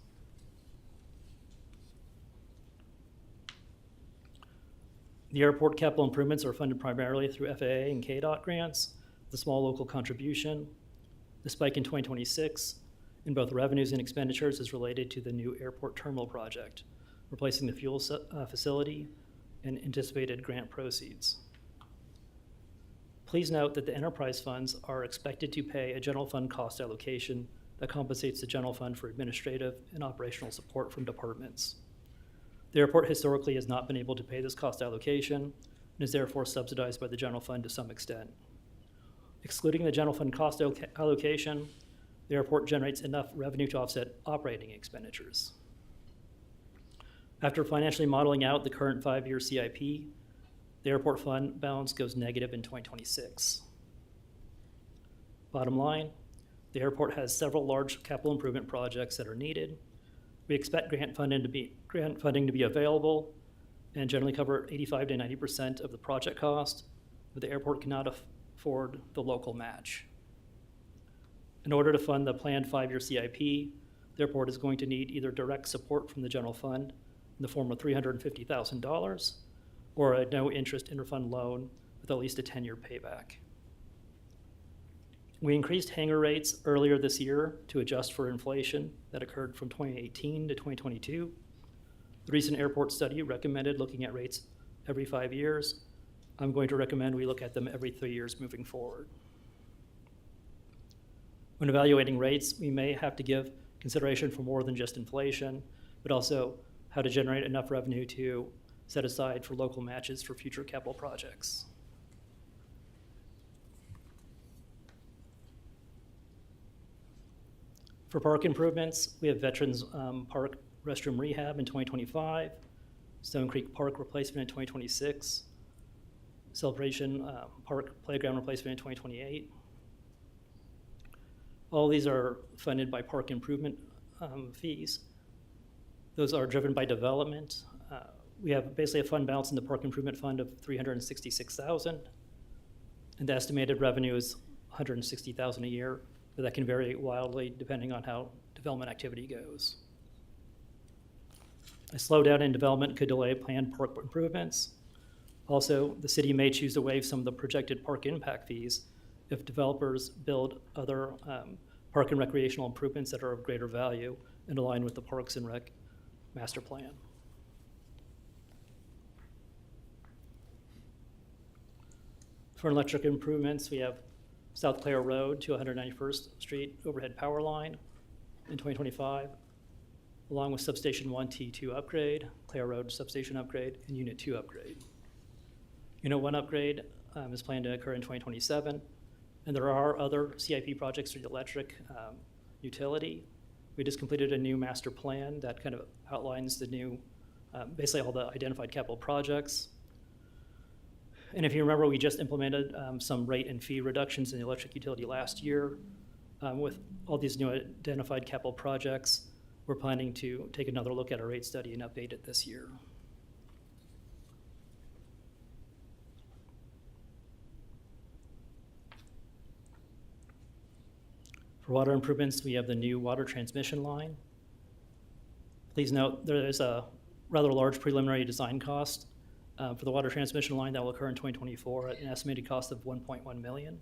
The airport capital improvements are funded primarily through FAA and KDOT grants, the small local contribution. The spike in 2026 in both revenues and expenditures is related to the new airport terminal project, replacing the fuel facility and anticipated grant proceeds. Please note that the enterprise funds are expected to pay a general fund cost allocation that compensates the general fund for administrative and operational support from departments. The airport historically has not been able to pay this cost allocation and is therefore subsidized by the general fund to some extent. Excluding the general fund cost allocation, the airport generates enough revenue to offset operating expenditures. After financially modeling out the current 5-year CIP, the airport fund balance goes negative in 2026. Bottom line, The airport has several large capital improvement projects that are needed. We expect grant funding to be available and generally cover 85 to 90% of the project cost, but the airport cannot afford the local match. In order to fund the planned 5-year CIP, the airport is going to need either direct support from the general fund in the form of $350,000 or a no-interest interfund loan with at least a 10-year payback. We increased hangar rates earlier this year to adjust for inflation that occurred from 2018 to 2022. The recent airport study recommended looking at rates every 5 years. I'm going to recommend we look at them every 3 years moving forward. When evaluating rates, we may have to give consideration for more than just inflation, but also how to generate enough revenue to set aside for local matches for future capital projects. For park improvements, we have Veterans Park restroom rehab in 2025, Stone Creek Park replacement in 2026, Celebration Park playground replacement in 2028. All these are funded by park improvement fees. Those are driven by development. We have basically a fund balance in the park improvement fund of $366,000, and the estimated revenue is $160,000 a year, but that can vary wildly depending on how development activity goes. A slowdown in development could delay planned park improvements. Also, the city may choose to waive some of the projected park impact fees if developers build other park and recreational improvements that are of greater value and align with the Parks and Rec master plan. For electric improvements, we have South Clare Road to 191st Street overhead power line in 2025, along with Substation 1 T2 upgrade, Clare Road substation upgrade, and Unit 2 upgrade. Unit 1 upgrade is planned to occur in 2027, and there are other CIP projects for the electric utility. We just completed a new master plan that kind of outlines the new, basically all the identified capital projects. And if you remember, we just implemented some rate and fee reductions in the electric utility last year. With all these new identified capital projects, we're planning to take another look at our rate study and update it this year. For water improvements, we have the new water transmission line. Please note there is a rather large preliminary design cost for the water transmission line that will occur in 2024 at an estimated cost of $1.1 million.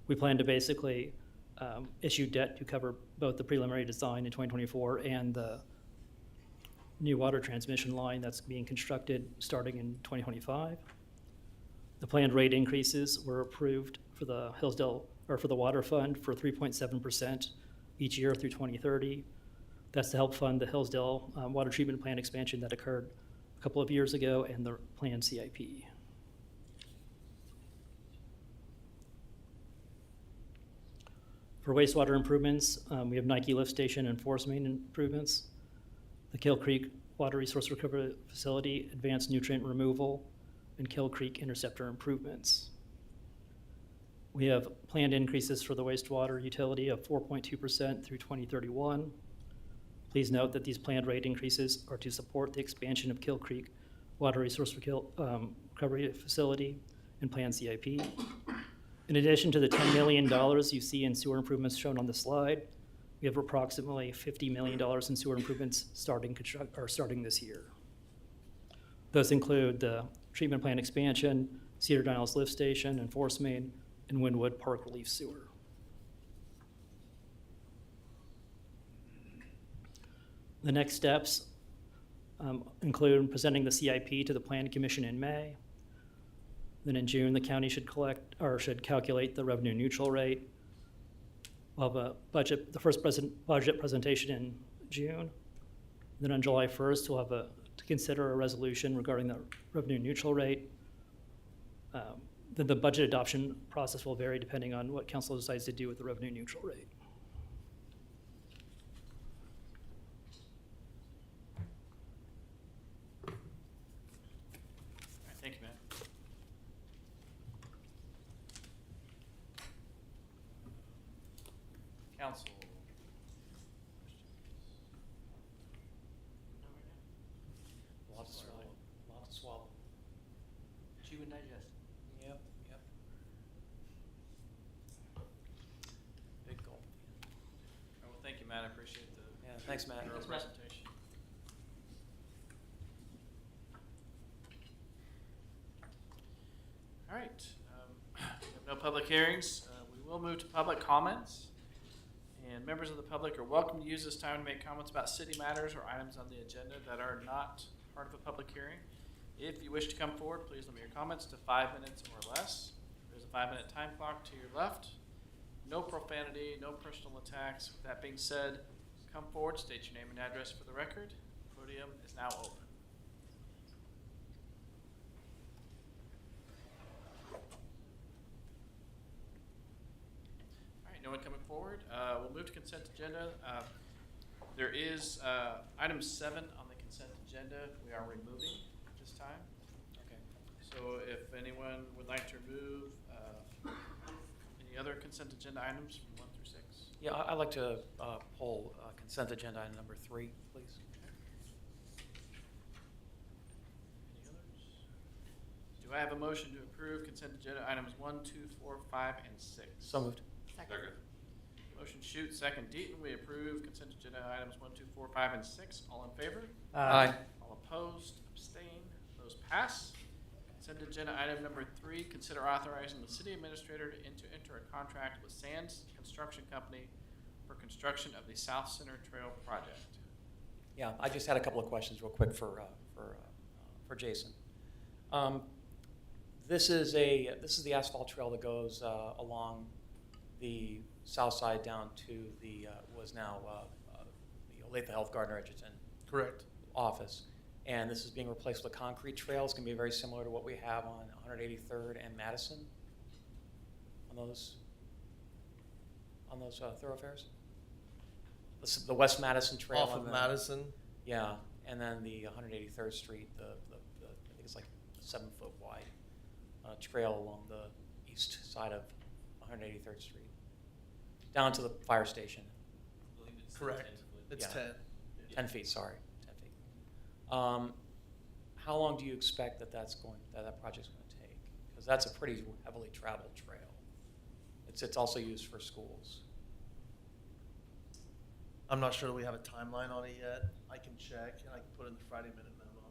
We plan to basically issue debt to cover both the preliminary design in 2024 and the new water transmission line that's being constructed starting in 2025. The planned rate increases were approved for the Hillsdale, or for the water fund, for 3.7% each year through 2030. That's to help fund the Hillsdale water treatment plant expansion that occurred a couple of years ago and the planned CIP. For wastewater improvements, we have Nike Lift Station and Force Main improvements, the Kill Creek Water Resource Recovery Facility, advanced nutrient removal, and Kill Creek interceptor improvements. We have planned increases for the wastewater utility of 4.2% through 2031. Please note that these planned rate increases are to support the expansion of Kill Creek Water Resource Recovery Facility and planned CIP. In addition to the $10 million you see in sewer improvements shown on the slide, we have approximately $50 million in sewer improvements starting this year. Those include the treatment plant expansion, Cedar Niles Lift Station and Force Main, and Wynwood Park Relief Sewer. The next steps include presenting the CIP to the Plan Commission in May. Then in June, the county should calculate the revenue neutral rate. We'll have the first budget presentation in June. Then on July 1st, we'll have to consider a resolution regarding the revenue neutral rate. Then the budget adoption process will vary depending on what council decides to do with the revenue neutral rate. Thank you, Matt. Council. A lot to swallow. A lot to swallow. Chew and digest. Yep, yep. Big gulp. All right, well, thank you, Matt. I appreciate the Yeah, thanks, Matt. thorough Thanks, Matt. presentation. All right, we have no public hearings. We will move to public comments. And members of the public are welcome to use this time to make comments about city matters or items on the agenda that are not part of a public hearing. If you wish to come forward, please limit your comments to 5 minutes or less. There's a 5-minute time clock to your left. No profanity, no personal attacks. With that being said, come forward, state your name and address for the record. Podium is now open. All right, no one coming forward. We'll move to consent agenda. There is item 7 on the consent agenda we are removing at this time. Okay. So if anyone would like to remove any other consent agenda items from 1 through 6. Yeah, I'd like to pull consent agenda item number 3, please. Any others? Do I have a motion to approve consent agenda items 1, 2, 4, 5, and 6? So moved. Second. Motion Shute, second Deaton. We approve consent agenda items 1, 2, 4, 5, and 6. All in favor? Aye. All opposed, abstain, those pass. Consent agenda item number 3, consider authorizing the city administrator to enter a contract with Sands Construction Company for construction of the South Center Trail project. Yeah, I just had a couple of questions real quick for Jason. This is the asphalt trail that goes along the south side down to the was now the Olathe Health Gardner Edgerton Correct. office, and this is being replaced with a concrete trail. It's going to be very similar to what we have on 183rd and Madison on those thoroughfares. The West Madison Trail Off of Madison. Yeah, and then the 183rd Street, the I think it's like a 7-foot wide trail along the east side of 183rd Street, down to the fire station. I believe it's Correct. 10 foot. It's Yeah. 10. 10 feet, sorry, 10 feet. How long do you expect that that project's going to take? Because that's a pretty heavily traveled trail. It's also used for schools. I'm not sure that we have a timeline on it yet. I can check and I can put in the Friday minute memo.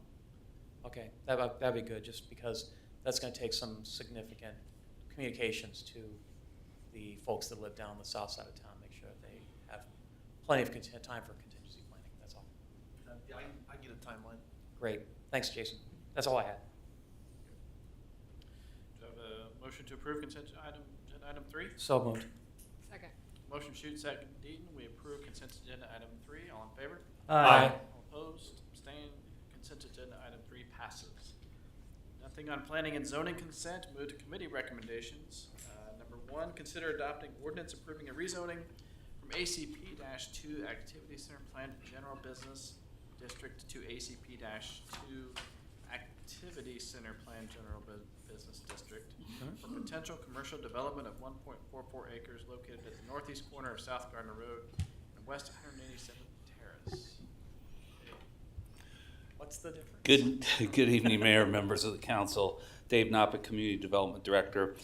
Okay, that'd be good, just because that's going to take some significant communications to the folks that live down the south side of town. Make sure that they have plenty of time for contingency planning. That's all. Yeah, I can get a timeline. Great. Thanks, Jason. That's all I had. Do I have a motion to approve consent agenda item 3? So moved. Second. Motion Shute, second Deaton. We approve consent agenda item 3. All in favor? Aye. All opposed, abstained, consent agenda item 3 passes. Nothing on planning and zoning consent. Move to committee recommendations. Number 1, consider adopting ordinance approving a rezoning from ACP-2 Activity Center Plan to General Business District to ACP-2 Activity Center Plan General Business District for potential commercial development of 1.44 acres located at the northeast corner of South Gardner Road and West 187th Terrace. What's the difference? Good evening, Mayor, members of the council. Dave Noppick, Community Development Director.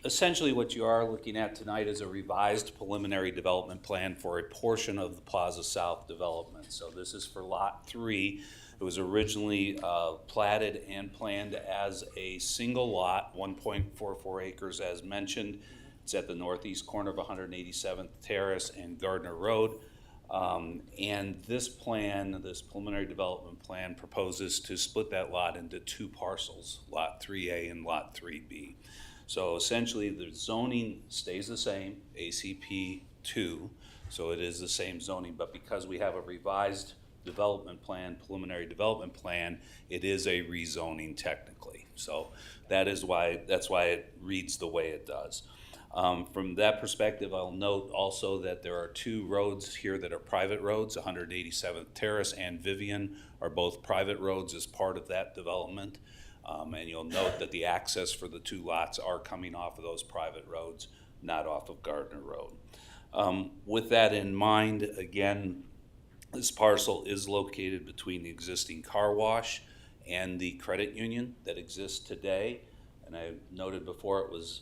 Essentially, what you are looking at tonight is a revised preliminary development plan for a portion of the Plaza South development. So this is for Lot 3. It was originally platted and planned as a single lot, 1.44 acres as mentioned. It's at the northeast corner of 187th Terrace and Gardner Road. And this plan, this preliminary development plan, proposes to split that lot into 2 parcels, Lot 3A and Lot 3B. So essentially, the zoning stays the same, ACP 2, so it is the same zoning, but because we have a revised development plan, preliminary development plan, it is a rezoning technically. So that's why it reads the way it does. From that perspective, I'll note also that there are 2 roads here that are private roads. 187th Terrace and Vivian are both private roads as part of that development. And you'll note that the access for the 2 lots are coming off of those private roads, not off of Gardner Road. With that in mind, again, this parcel is located between the existing car wash and the credit union that exists today. And I noted before it was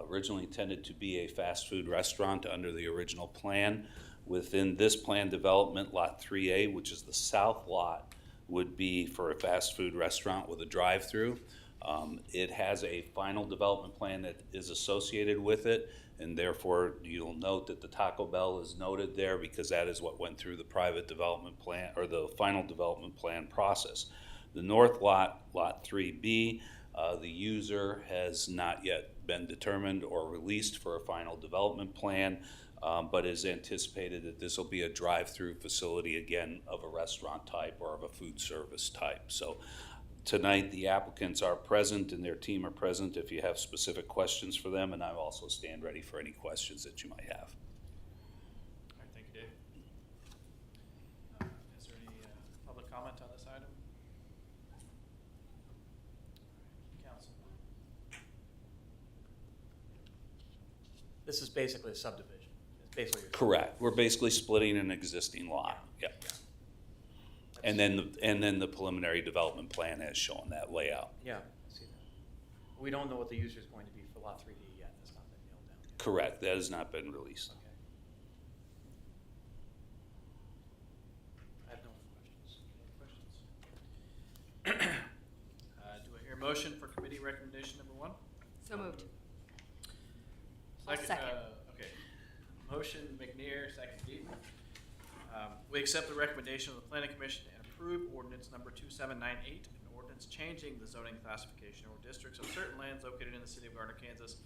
originally intended to be a fast food restaurant under the original plan. Within this plan development, Lot 3A, which is the south lot, would be for a fast food restaurant with a drive-through. It has a final development plan that is associated with it, and therefore you'll note that the Taco Bell is noted there because that is what went through the private development plan or the final development plan process. The north lot, Lot 3B, the user has not yet been determined or released for a final development plan, but is anticipated that this will be a drive-through facility again of a restaurant type or of a food service type. So tonight the applicants are present and their team are present if you have specific questions for them, and I also stand ready for any questions that you might have. All right, thank you, Dave. Is there any public comment on this item? Council. This is basically a subdivision. It's basically. Correct. We're basically splitting an existing lot. Yep. And then the preliminary development plan has shown that layout. Yeah, I see that. We don't know what the user is going to be for Lot 3D yet. That's not been nailed down yet. Correct. That has not been released. Okay. I have no other questions. Any questions? Do I hear a motion for committee recommendation number 1? So moved. I'll second. Okay. Motion McNair, second Deaton. We accept the recommendation of the Planning Commission and approve ordinance number 2798, an ordinance changing the zoning classification or districts of certain lands located in the city of Gardner, Kansas,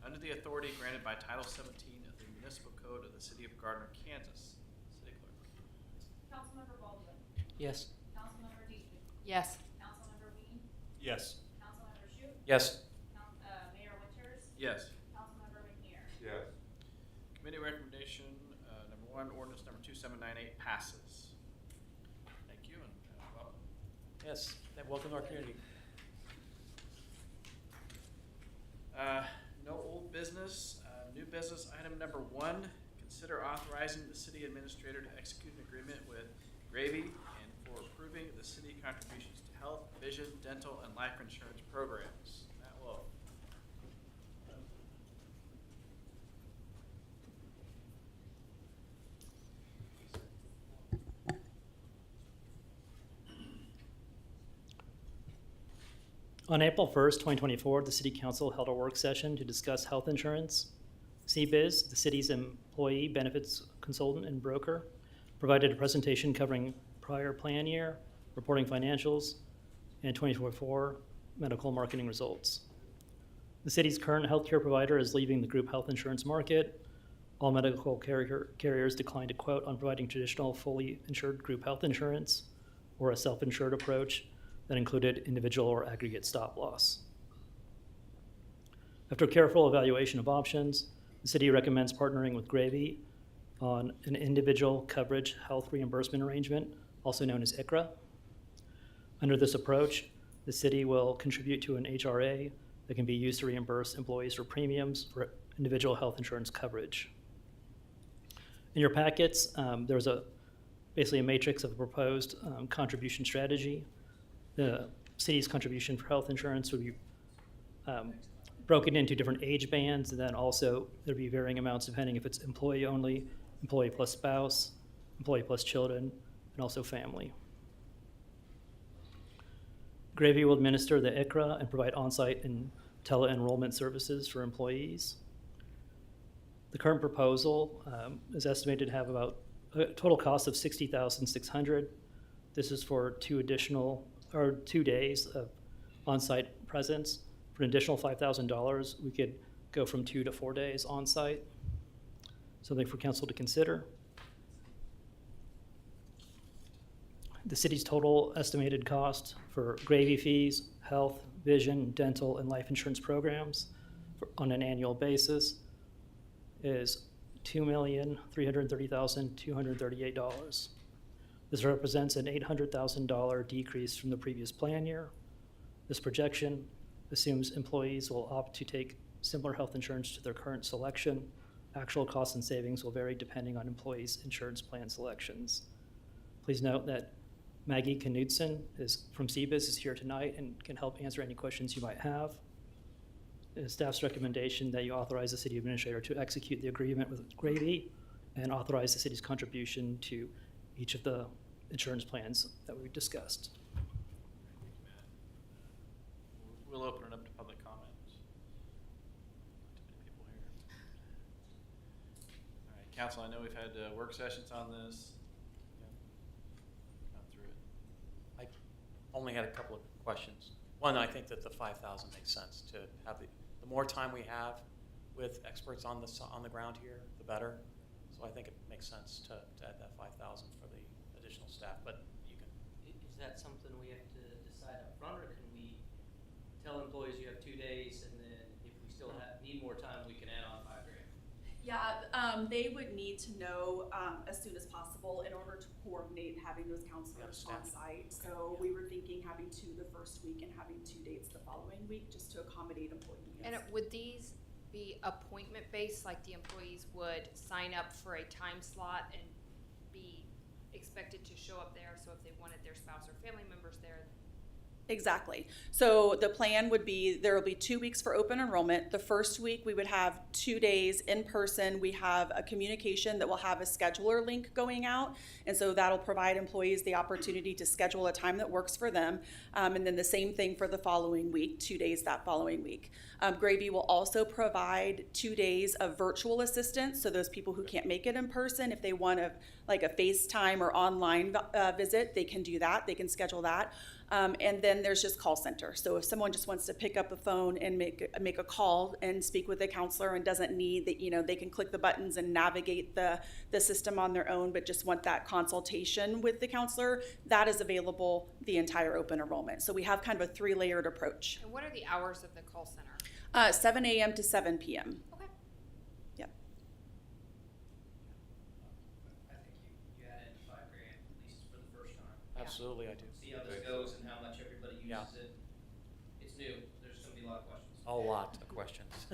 under the authority granted by Title 17 of the Municipal Code of the city of Gardner, Kansas. City Clerk. Councilmember Baldwin. Yes. Councilmember Deaton. Yes. Councilmember Ween. Yes. Councilmember Shute. Yes. Mayor Winters. Yes. Councilmember McNair. Yes. Committee recommendation number 1, ordinance number 2798 passes. Thank you and welcome. Yes. Welcome to our community. No old business. New business item number 1, consider authorizing the city administrator to execute an agreement with Gravy and for approving the city contributions to health, vision, dental, and life insurance programs. Matt Wolf. On April 1st, 2024, the City Council held a work session to discuss health insurance. CBIZ, the city's employee benefits consultant and broker, provided a presentation covering prior plan year, reporting financials, and 2024 medical marketing results. The city's current healthcare provider is leaving the group health insurance market. All medical carriers declined to quote on providing traditional fully insured group health insurance or a self-insured approach that included individual or aggregate stop loss. After careful evaluation of options, the city recommends partnering with Gravy on an individual coverage health reimbursement arrangement, also known as ICRA. Under this approach, the city will contribute to an HRA that can be used to reimburse employees for premiums for individual health insurance coverage. In your packets, there's basically a matrix of the proposed contribution strategy. The city's contribution for health insurance would be broken into different age bands, and then also there'd be varying amounts depending if it's employee only, employee plus spouse, employee plus children, and also family. Gravy will administer the ICRA and provide on-site and tele-enrollment services for employees. The current proposal is estimated to have about a total cost of $60,600. This is for 2 days of on-site presence. For an additional $5,000, we could go from 2 to 4 days on-site. Something for council to consider. The city's total estimated cost for Gravy fees, health, vision, dental, and life insurance programs on an annual basis is $2,330,238. This represents an $800,000 decrease from the previous plan year. This projection assumes employees will opt to take similar health insurance to their current selection Actual costs and savings will vary depending on employees' insurance plan selections. Please note that Maggie Knudsen from CBIZ is here tonight and can help answer any questions you might have. It is staff's recommendation that you authorize the city administrator to execute the agreement with Gravy and authorize the city's contribution to each of the insurance plans that we discussed. We'll open it up to public comments. Not too many people here. All right, council, I know we've had work sessions on this. Gone through it. I only had a couple of questions. One, I think that the 5,000 makes sense to have the more time we have with experts on the ground here, the better. So I think it makes sense to add that 5,000 for the additional staff, but you can. Is that something we have to decide up front, or can we tell employees you have 2 days, and then if we still need more time, we can add on $5,000? Yeah, they would need to know as soon as possible in order to coordinate having those counselors on site. So we were thinking having 2 the first week and having 2 dates the following week, just to accommodate employee needs. And would these be appointment-based, like the employees would sign up for a time slot and be expected to show up there? So if they wanted their spouse or family members there. Exactly. So the plan would be, there will be 2 weeks for open enrollment. The first week we would have 2 days in person. We have a communication that will have a scheduler link going out. And so that'll provide employees the opportunity to schedule a time that works for them. And then the same thing for the following week, 2 days that following week. Gravy will also provide 2 days of virtual assistance. So those people who can't make it in person, if they want like a FaceTime or online visit, they can do that. They can schedule that. And then there's just call center. So if someone just wants to pick up a phone and make a call and speak with a counselor and doesn't need that, they can click the buttons and navigate the system on their own, but just want that consultation with the counselor, that is available the entire open enrollment. So we have kind of a 3-layered approach. And what are the hours of the call center? 7 a.m. to 7 p.m. Okay. Yep. I think you add in $5,000 at least for the first time. Absolutely, I do. See how this goes and how much everybody uses Yeah. it. It's new. There's going to be a lot of questions. A lot of questions.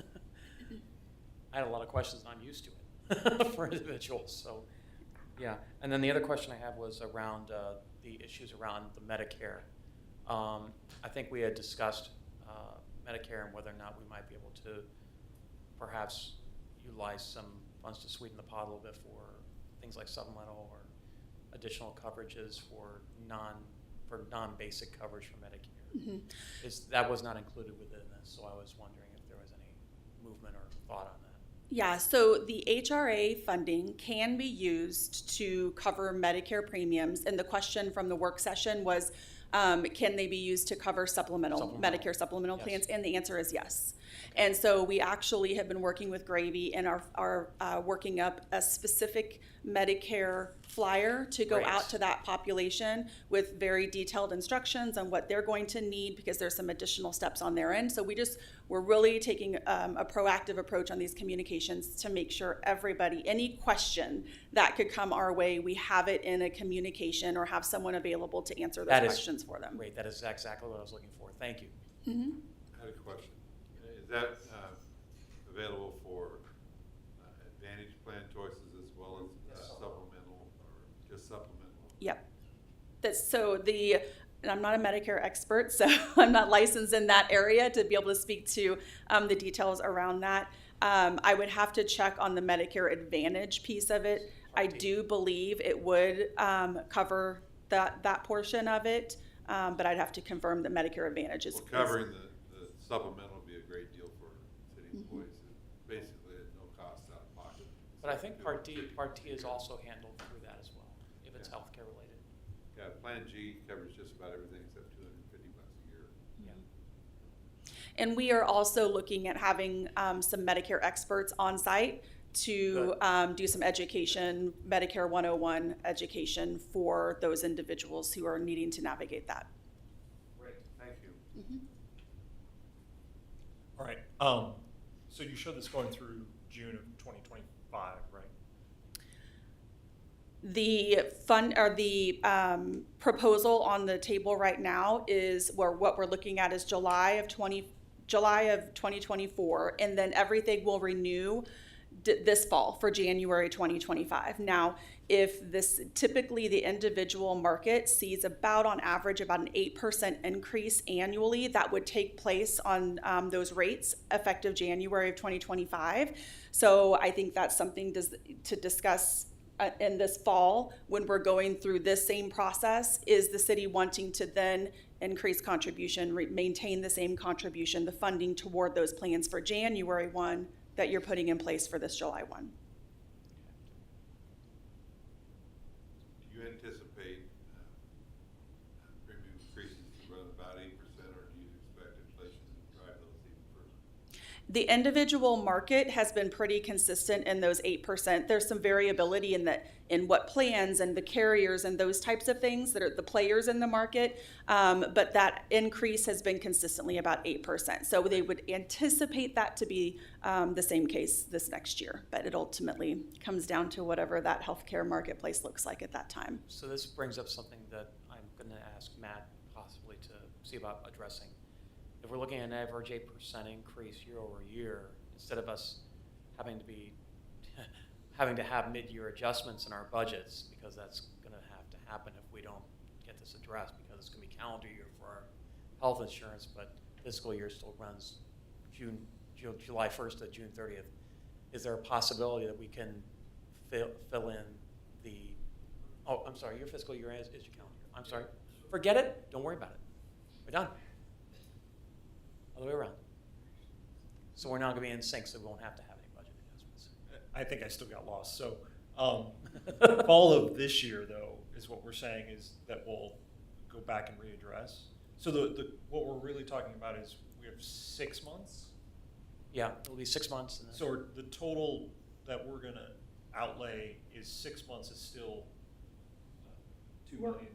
I had a lot of questions, and I'm used to it for individuals. So, yeah. And then the other question I had was around the issues around the Medicare. I think we had discussed Medicare and whether or not we might be able to perhaps utilize some funds to sweeten the pot a little bit for things like supplemental or additional coverages for non-basic coverage for Medicare. Mm-hmm. That was not included within this, so I was wondering if there was any movement or thought on that. Yeah, so the HRA funding can be used to cover Medicare premiums, and the question from the work session was, can they be used to cover Medicare supplemental Yes. plans? And the answer is yes. And so we actually have been working with Gravy and are working up a specific Medicare flyer to go Great. out to that population with very detailed instructions on what they're going to need, because there's some additional steps on their end. So we're really taking a proactive approach on these communications to make sure everybody, any question that could come our way, we have it in a communication or have someone available to answer those questions for them. Great, that is exactly what I was looking for. Thank you. Mm-hmm. I had a question. Is that available for Advantage plan choices as well as supplemental, or just supplemental? Yep. And I'm not a Medicare expert, so I'm not licensed in that area to be able to speak to the details around that. I would have to check on the Medicare Advantage piece of it. I do believe it would cover that portion of it, but I'd have to confirm that Medicare Advantage is. Well, covering the supplemental would be a great deal for city employees. Basically, at no cost out of pocket. But I think Part D is also handled through that as well, if it's healthcare related. Yeah, Plan G covers just about everything except $250 a year. Yeah. And we are also looking at having some Medicare experts on site to do some education, Medicare 101 education for those individuals who are needing to navigate that. Great, thank you. Mm-hmm. All right, so you showed this going through June of 2025, right? The proposal on the table right now is what we're looking at is July of 2024, and then everything will renew this fall for January 2025. Now, if this, typically the individual market sees about on average about an 8% increase annually that would take place on those rates effective January of 2025. So I think that's something to discuss in this fall when we're going through this same process. Is the city wanting to then increase contribution, maintain the same contribution, the funding toward those plans for January 1 that you're putting in place for this July 1? Do you anticipate premium increases to run about 8%, or do you expect inflation to drive those even further? The individual market has been pretty consistent in those 8%. There's some variability in what plans and the carriers and those types of things that are the players in the market, but that increase has been consistently about 8%. So they would anticipate that to be the same case this next year, but it ultimately comes down to whatever that healthcare marketplace looks like at that time. So this brings up something that I'm going to ask Matt possibly to see about addressing. If we're looking at an average 8% increase year over year, instead of us having to have mid-year adjustments in our budgets, because that's going to have to happen if we don't get this addressed, because it's going to be calendar year for our health insurance, but fiscal year still runs July 1st to June 30th. Is there a possibility that we can fill in the, oh, I'm sorry, your fiscal year is your calendar year. I'm sorry. Forget it. Don't worry about it. We're done. Other way around. So we're not going to be in sync, so we won't have to have any budget adjustments. I think I still got lost. So fall of this year, though, is what we're saying is that we'll go back and readdress. So what we're really talking about is we have 6 months. Yeah, it'll be 6 months. And then So the total that we're going to outlay is 6 months is still $2 million.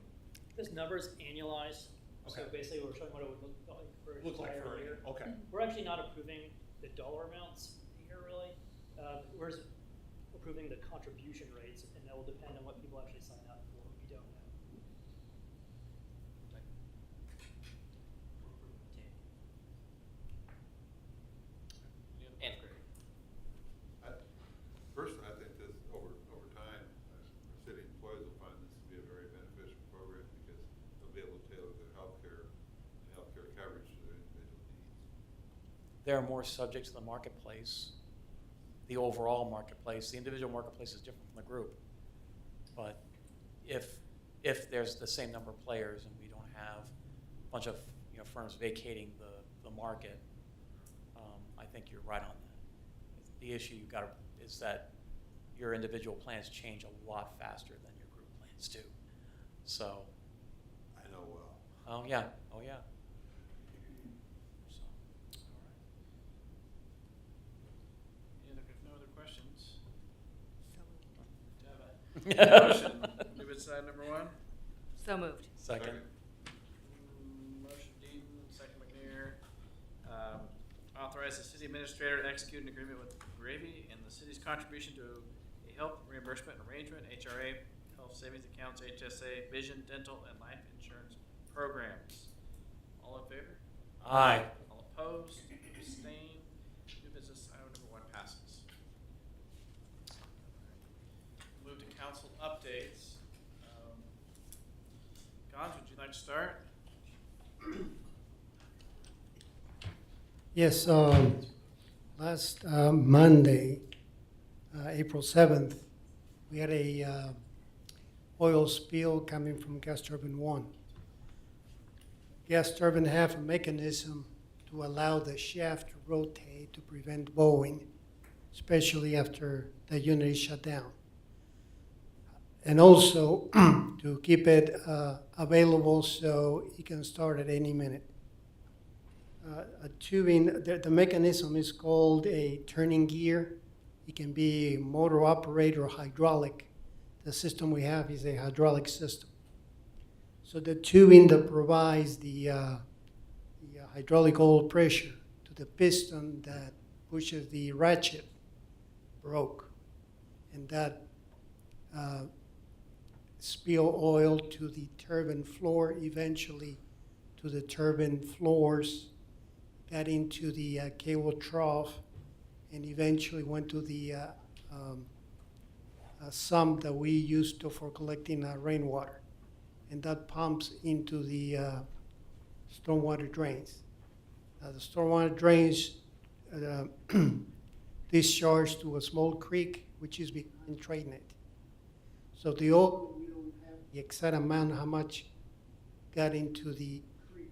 This number is annualized, so Okay. basically we're showing what it would look like for an Look like entire for a year. okay. We're actually not approving the dollar amounts here, really. We're just approving the contribution rates, and that will depend on what people actually sign up for. We don't know. Personally, I think this over time, our city employees will find this to be a very beneficial program because they'll be able to tailor their healthcare coverage to their individual needs. they're more subject to the marketplace, the overall marketplace. The individual marketplace is different from the group. But if there's the same number of players and we don't have a bunch of firms vacating the market, I think you're right on that. The issue is that your individual plans change a lot faster than your group plans do. So. I know well. Oh yeah. Oh yeah. So, all right. If no other questions. Do you have a motion? Move it side number 1. So moved. Second. Motion Deaton, second McNair. Authorize the city administrator to execute an agreement with Gravy and the city's contribution to a health reimbursement arrangement, HRA, health savings accounts, HSA, vision, dental, and life insurance programs. All in favor? Aye. All opposed? Abstain? New business item number 1 passes. Move to council updates. Gons, would you like to start? Yes, last Monday, April 7th, we had a oil spill coming from gas turbine 1. Gas turbine have a mechanism to allow the shaft to rotate to prevent bowing, especially after the unit is shut down. And also to keep it available so it can start at any minute. A tubing, the mechanism is called a turning gear. It can be motor operated or hydraulic. The system we have is a hydraulic system. So the tubing that provides the hydraulic oil pressure to the piston that pushes the ratchet broke. And that spill oil to the turbine floor, eventually to the turbine floors, that into the cable trough, and eventually went to the sump that we used for collecting rainwater. And that pumps into the stormwater drains. The stormwater drains discharge to a small creek, which is behind TradeNet. So we don't have the exact amount how much got into the creek,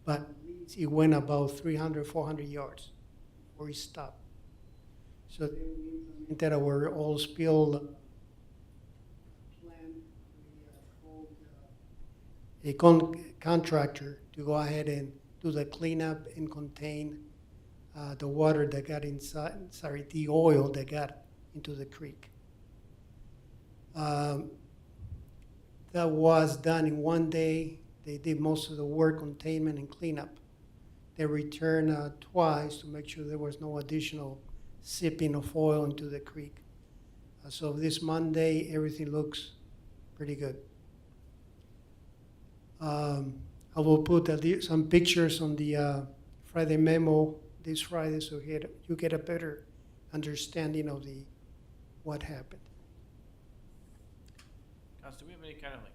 but at least it went about 300, 400 yards before it stopped. So then we implemented our oil spill plan. We called a contractor to go ahead and do the cleanup and contain the water that got the oil that got into the creek. That was done in one day. They did most of the work, containment and cleanup. They returned twice to make sure there was no additional sipping of oil into the creek. So this Monday, everything looks pretty good. I will put some pictures on the Friday memo this Friday, so you get a better understanding of what happened. Guys, do we have any kind of like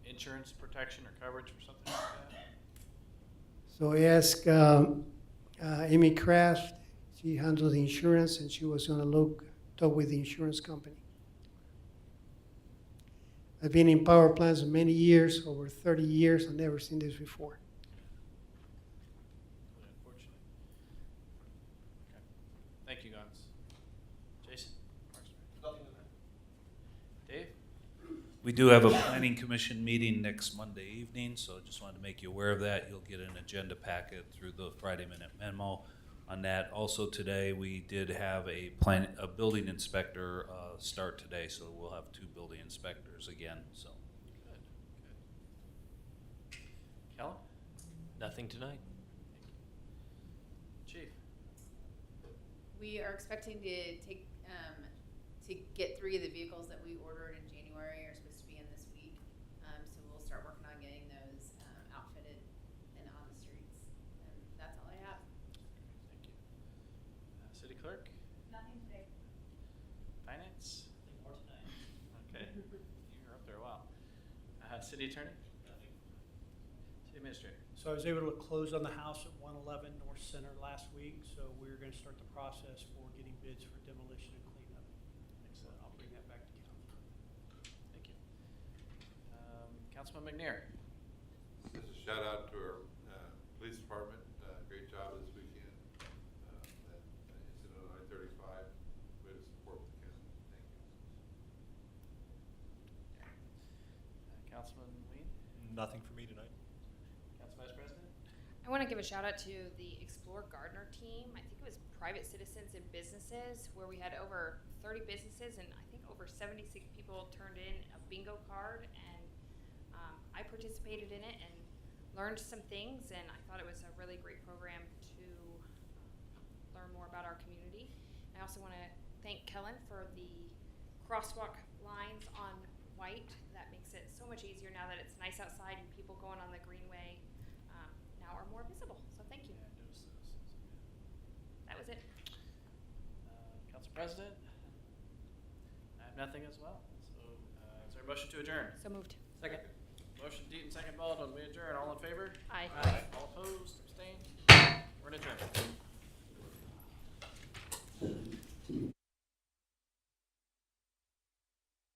insurance protection or coverage for something like that? So I asked Amy Kraft, she handles the insurance, and she was going to talk with the insurance company. I've been in power plants for many years, over 30 years. I've never seen this before. Unfortunately. Okay. Thank you, Gons. Jason? Dave? We do have a planning commission meeting next Monday evening, so just wanted to make you aware of that. You'll get an agenda packet through the Friday Minute memo on that. Also today, we did have a building inspector start today, so we'll have 2 building inspectors again, so. Good. Kellen? Nothing tonight. Chief? We are expecting to get 3 of the vehicles that we ordered in January are supposed to be in this week. So we'll start working on getting those outfitted and on the streets. And that's all I have. Thank you. City clerk? Nothing today. Finance? Nothing more tonight. Okay. You were up there a while. City attorney? Nothing. City administrator? So I was able to close on the house at 111 North Center last week, so we're going to start the process for getting bids for demolition and cleanup. Excellent. I'll bring that back to council. Thank you. Councilman McNair? Just a shout out to our police department. Great job this weekend. That incident on I-35. Way to support the county. Thank you. Councilman Lean? Nothing for me tonight. Council Vice President? I want to give a shout out to the Explore Gardner team. I think it was private citizens and businesses where we had over 30 businesses and I think over 76 people turned in a bingo card, and I participated in it and learned some things, and I thought it was a really great program to learn more about our community. I also want to thank Kellen for the crosswalk lines on White. That makes it so much easier now that it's nice outside and people going on the Greenway now are more visible. So thank you. Yeah, I noticed those. Those are good. That was it. Council President? I have nothing as well. So is there a motion to adjourn? So moved. Second. Motion Deaton, second Baldwin. We adjourn. All in favor? Aye. All opposed? Abstained? We're in adjournment.